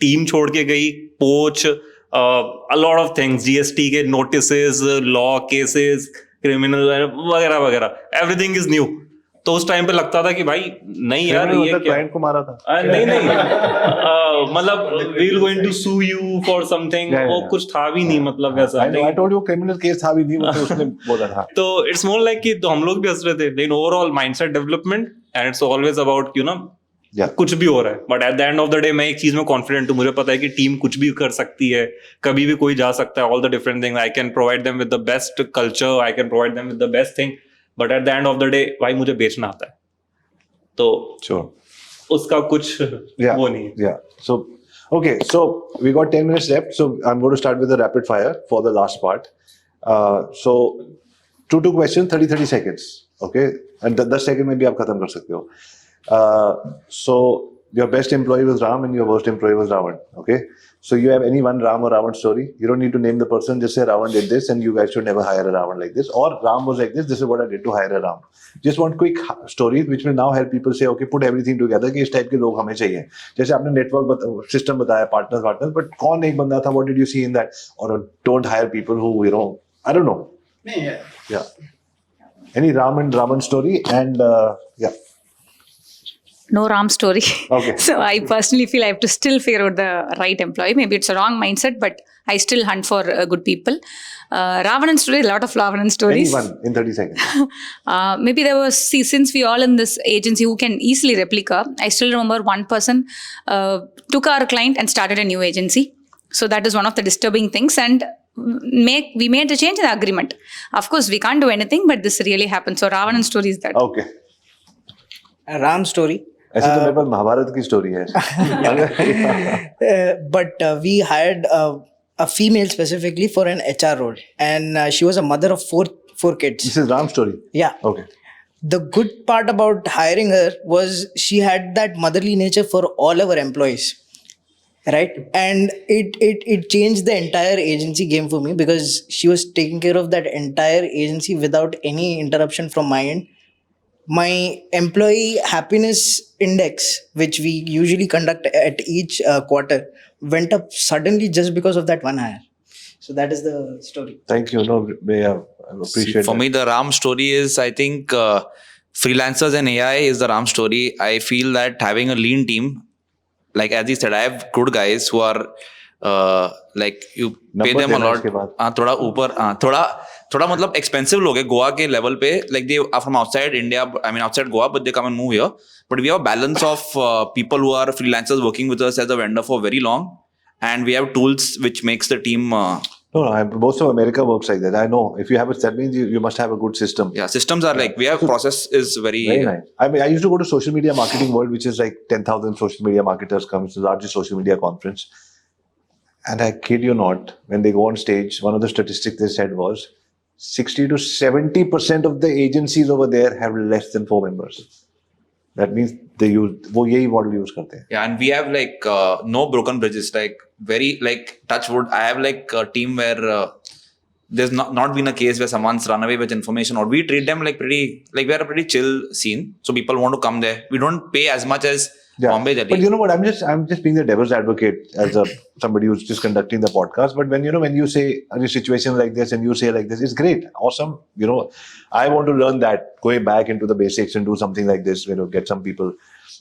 Speaker 7: टीम छोड़ के गई, poach, a lot of things, GST के नोटिसेस, लॉ केसेस, क्रिमिनल वगैरह वगैरह, everything is new. तो उस टाइम पे लगता था कि भाई नहीं यार ये क्या,
Speaker 2: क्लाइंट को मारा था.
Speaker 7: नहीं मतलब we will going to sue you for something, वो कुछ था भी नहीं, मतलब वैसा.
Speaker 2: I told you criminal case था भी नहीं, मतलब उसने बोला था.
Speaker 7: तो इट्स मोर लाइक कि तो हम लोग भी हंस रहे थे, लेकिन overall mindset development, and it's always about you know कुछ भी हो रहा है, but at the end of the day मैं एक चीज में कॉन्फिडेंट हूँ, मुझे पता है कि टीम कुछ भी कर सकती है, कभी भी कोई जा सकता है, all the different things, I can provide them with the best culture, I can provide them with the best thing, but at the end of the day भाई मुझे बेचना आता है, तो उसका कुछ वो नहीं है.
Speaker 2: Yeah. So, okay. So we got 10 minutes left. So I'm going to start with the rapid fire for the last part. So two questions, 30 seconds. Okay. And 10 second में भी आप खत्म कर सकते हो. So your best employee was Ram and your worst employee was Ravan. Okay. So you have any one Ram or Ravan story? You don't need to name the person. Just say Ravan did this, and you guys should never hire a Ravan like this. Or Ram was like this. This is what I did to hire a Ram. Just want quick stories which will now help people say, okay, put everything together. कि इस type के लोग हमें चाहिए. जैसे आपने network system बताया, partners, but कौन एक बंदा था? What did you see in that? Or don't hire people who I don't know. Yeah. Any Ram and Ravan story? And yeah.
Speaker 6: No Ram story.
Speaker 2: Okay.
Speaker 6: So I personally feel I have to still figure out the right employee. Maybe it's a wrong mindset, but I still hunt for good people. Ravanan story, a lot of Ravanan stories.
Speaker 2: Anyone in 30 seconds.
Speaker 6: Maybe there was, since we all in this agency who can easily replica, I still remember one person took our client and started a new agency. So that is one of the disturbing things, and we made the change in the agreement. Of course, we can't do anything, but this really happened. So Ravanan story is that.
Speaker 2: Okay.
Speaker 4: Ram story.
Speaker 2: ऐसे तो मेरे पास महाभारत की story है.
Speaker 4: But we hired a female specifically for an HR role, and she was a mother of four kids.
Speaker 2: This is Ram's story.
Speaker 4: Yeah.
Speaker 2: Okay.
Speaker 4: The good part about hiring her was she had that motherly nature for all our employees, right? And it changed the entire agency game for me, because she was taking care of that entire agency without any interruption from my end. My employee happiness index, which we usually conduct at each quarter, went up suddenly just because of that one hire. So that is the story.
Speaker 2: Thank you. No, I appreciate
Speaker 5: For me, the Ram story is, I think, freelancers and AI is the Ram story. I feel that having a lean team, like as he said, I have good guys who are like you pay
Speaker 2: Number
Speaker 5: them a
Speaker 2: देना
Speaker 5: lot.
Speaker 2: इसके बाद.
Speaker 5: थोड़ा ऊपर थोड़ा मतलब expensive लोग हैं गोवा के level पे, like they are from outside India, I mean outside Goa, but they come and move here. But we have a balance of people who are freelancers working with us as a vendor for very long, and we have tools which makes the team.
Speaker 2: No, most of America works like that. I know. If you have it, that means you must have a good system.
Speaker 5: Yeah, systems are like, we have process is very
Speaker 2: nice. I mean, I used to go to Social Media Marketing World, which is like 10,000 social media marketers come. It's the largest social media conference. And I kid you not, when they go on stage, one of the statistics they said was 60 to 70% of the agencies over there have less than 4 members. That means they use, वो यही model use करते हैं.
Speaker 5: Yeah, and we have like no broken bridges, like very like touch wood. I have like a team where there's not been a case where someone's run away with information, or we treat them like pretty, like we are a pretty chill scene. So people want to come there. We don't pay as much as Bombay, Delhi.
Speaker 2: But you know what? I'm just being the devil's advocate as somebody who's just conducting the podcast. But when you say a situation like this and you say like this, it's great, awesome. You know, I want to learn that, going back into the basics and do something like this. Get some people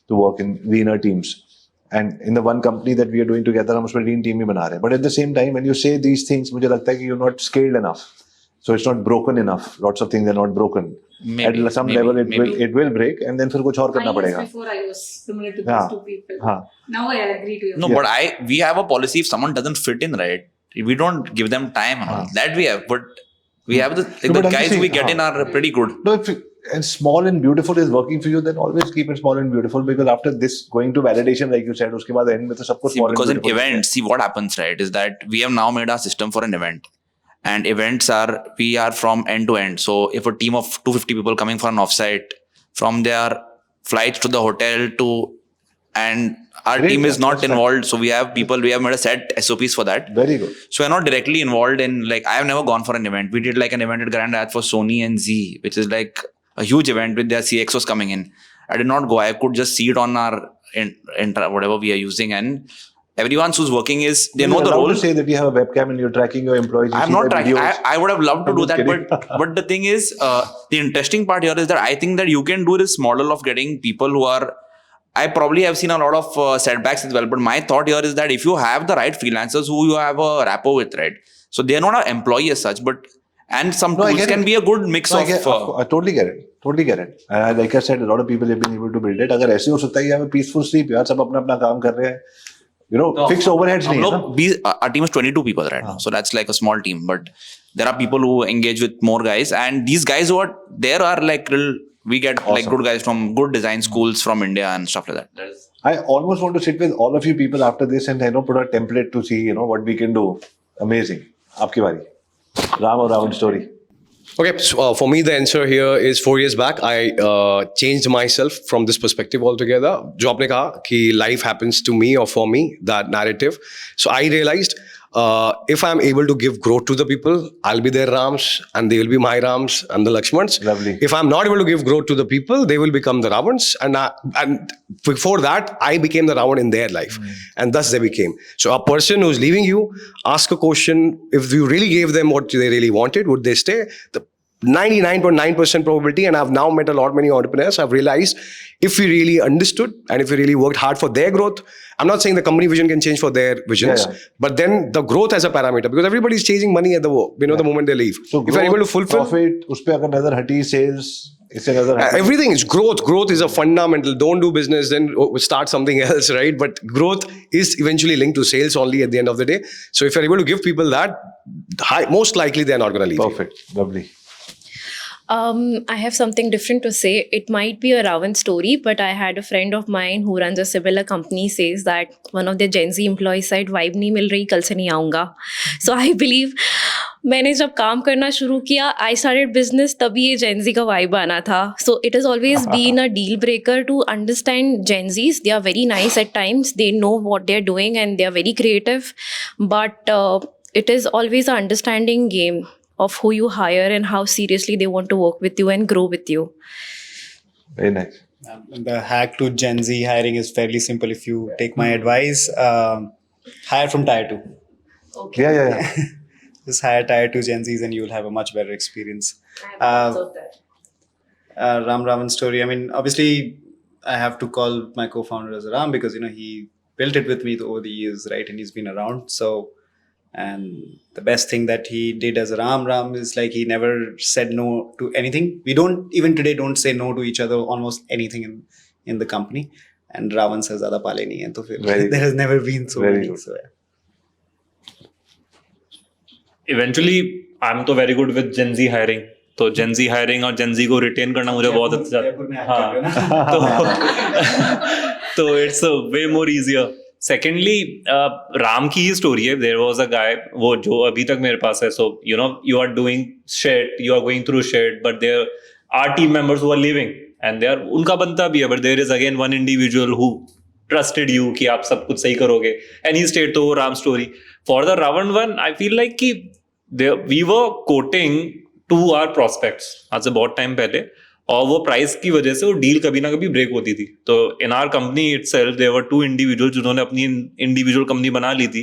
Speaker 2: to work in leaner teams. And in the one company that we are doing together, हम उसमें lean team ही बना रहे हैं. But at the same time, when you say these things, मुझे लगता है कि you're not scaled enough. So it's not broken enough. Lots of things are not broken.
Speaker 5: Maybe,
Speaker 2: at some level, it will break, and then फिर कुछ और करना पड़ेगा.
Speaker 6: Before I was similar to these two people. Now I agree to you.
Speaker 5: No, but we have a policy. If someone doesn't fit in, right, we don't give them time. That we have, but we have the guys we get in are pretty good.
Speaker 2: No, and small and beautiful is working for you, then always keep it small and beautiful, because after this going to validation, like you said, उसके बाद end में तो सब कुछ small and beautiful.
Speaker 5: Because in events, see what happens, right, is that we have now made our system for an event. And events we are from end to end. So if a team of 250 people coming for an offsite, from their flights to the hotel and our team is not involved. So we have made a set SOPs for that.
Speaker 2: Very good.
Speaker 5: So we're not directly involved in, like, I have never gone for an event. We did like an event at Grand Hyatt for Sony and Z, which is like a huge event with their CXOs coming in. I did not go. I could just see it on our whatever we are using, and everyone who's working they know the role.
Speaker 2: To say that you have a webcam and you're tracking your employees.
Speaker 5: I'm not tracking. I would have loved to do that, but the thing is, the interesting part here is that I think that you can do this model of getting people who are. I probably have seen a lot of setbacks as well, but my thought here is that if you have the right freelancers who you have a rapport with, right? So they're not an employee as such, and some tools can be a good mix of.
Speaker 2: I totally get it. Totally get it. Like I said, a lot of people have been able to build it. अगर ऐसे हो सकता है कि have a peaceful sleep, यार सब अपना काम कर रहे हैं. You know, fixed overheads nahi hai na?
Speaker 5: Our team is 22 people right now. So that's like a small team. But there are people who engage with more guys. And these guys who are there are like we get awesome. Like good guys from good design schools from India and stuff like that.
Speaker 2: I almost want to sit with all of you people after this and put a template to see what we can do. Amazing. Aapki bari. Ram or Ravan story.
Speaker 1: Okay, so for me, the answer here is 4 years back. I changed myself from this perspective altogether. जो आपने कहा कि life happens to me or for me, that narrative. So I realized if I'm able to give growth to the people, I'll be their Rams and they will be my Rams and the Lakshmans.
Speaker 2: Lovely.
Speaker 1: If I'm not able to give growth to the people, they will become the Ravans. And before that, I became the Ravan in their life. And thus they became. So a person who's leaving you, ask a question. If you really gave them what they really wanted, would they stay? The 99.9% probability, and I've now met many entrepreneurs. I've realized if we really understood and if we really worked hard for their growth, I'm not saying the company vision can change for their visions, but then the growth as a parameter, because everybody's chasing money at the moment they leave.
Speaker 2: So
Speaker 1: if you're able to fulfill
Speaker 2: profit, uspe agar nazar hati, sales,
Speaker 1: everything is growth. Growth is a fundamental. Don't do business, then start something else, right? But growth is eventually linked to sales only at the end of the day. So if you're able to give people that, most likely they're not going to leave.
Speaker 2: Perfect. Lovely.
Speaker 8: I have something different to say. It might be a Ravan story, but I had a friend of mine who runs a similar company says that one of their Gen Z employees said, vibe नहीं मिल रही, कल से नहीं आऊँगा. So I believe मैंने जब काम करना शुरू किया, I started business, तभी ये Gen Z का vibe आना था. So it has always been a deal breaker to understand Gen Zs. They are very nice at times. They know what they're doing and they are very creative. But it is always an understanding game of who you hire and how seriously they want to work with you and grow with you.
Speaker 2: Very nice.
Speaker 9: The hack to Gen Z hiring is fairly simple. If you take my advice, hire from Tier 2.
Speaker 8: Okay.
Speaker 2: Yeah.
Speaker 9: Just hire Tier 2 Gen Zs and you'll have a much better experience.
Speaker 8: I have observed that.
Speaker 9: Ram Ravan story. I mean, obviously, I have to call my co-founder as Ram because, he built it with me over the years, right? And he's been around. So, and the best thing that he did as Ram is like he never said no to anything. We don't even today don't say no to each other almost anything in the company. And Ravan says zyada pale nahi hai, to fir there has never been so
Speaker 2: Very
Speaker 9: many.
Speaker 2: good.
Speaker 9: So, yeah.
Speaker 7: Eventually, I'm तो very good with Gen Z hiring. तो Gen Z hiring और Gen Z को retain करना मुझे बहुत अच्छा तो it's a way more easier. Secondly, Ram की ही story है. There was a guy वो जो अभी तक मेरे पास है. So you know you are doing shit, you are going through shit, but there are team members who are leaving and they are उनका बनता भी है. But there is again one individual who trusted you कि आप सब कुछ सही करोगे and he stayed. तो वो Ram story. For the Ravan one, I feel like कि we were quoting to our prospects आज से बहुत टाइम पहले और वो प्राइस की वजह से वो डील कभी ना कभी ब्रेक होती थी. तो in our company itself there were 2 individual जिन्होंने अपनी इंडिविजुअल कंपनी बना ली थी.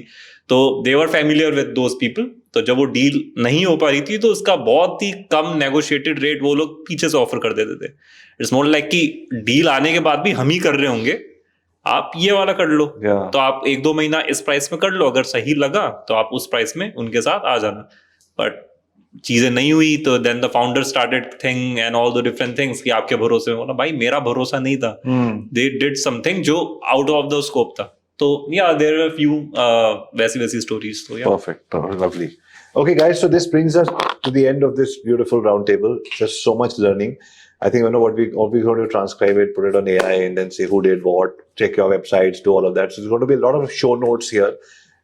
Speaker 7: तो they were familiar with those people. तो जब वो डील नहीं हो पा रही थी तो उसका बहुत ही कम नेगोशिएटेड रेट वो लोग पीछे से ऑफर कर देते थे. इट्स मोर लाइक कि डील आने के बाद भी हम ही कर रहे होंगे, आप ये वाला कर लो. तो आप 1-2 महीना इस प्राइस में कर लो, अगर सही लगा तो आप उस प्राइस में उनके साथ आ जाना. बट चीजें नहीं हुई तो then the founder started thing and all the different things कि आपके भरोसे में. भाई मेरा भरोसा नहीं था. दे डिड समथिंग जो आउट ऑफ द स्कोप था. तो या देयर आर फ्यू वैसी स्टोरीज. तो या
Speaker 2: Perfect. Lovely. Okay, guys. So this brings us to the end of this beautiful round table. Just so much learning. I think what we're going to transcribe it, put it on AI, and then say who did what. Check your websites, do all of that. So there's going to be a lot of show notes here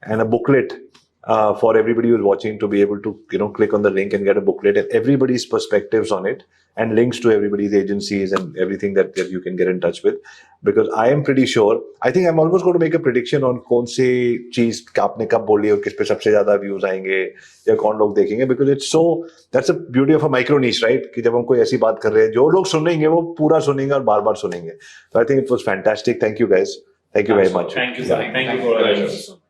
Speaker 2: and a booklet for everybody who's watching to be able to click on the link and get a booklet and everybody's perspectives on it and links to everybody's agencies and everything that you can get in touch with. Because I am pretty sure, I think I'm almost going to make a prediction on कौन सी चीज आपने कब बोली और किस पे सबसे ज्यादा व्यूज आएंगे या कौन लोग देखेंगे. Because it's so, that's the beauty of a micro niche, right? कि जब हम कोई ऐसी बात कर रहे हैं जो लोग सुनेंगे वो पूरा सुनेंगे और बार बार सुनेंगे. So I think it was fantastic. Thank you guys. Thank you very much.
Speaker 7: Thank you for having us.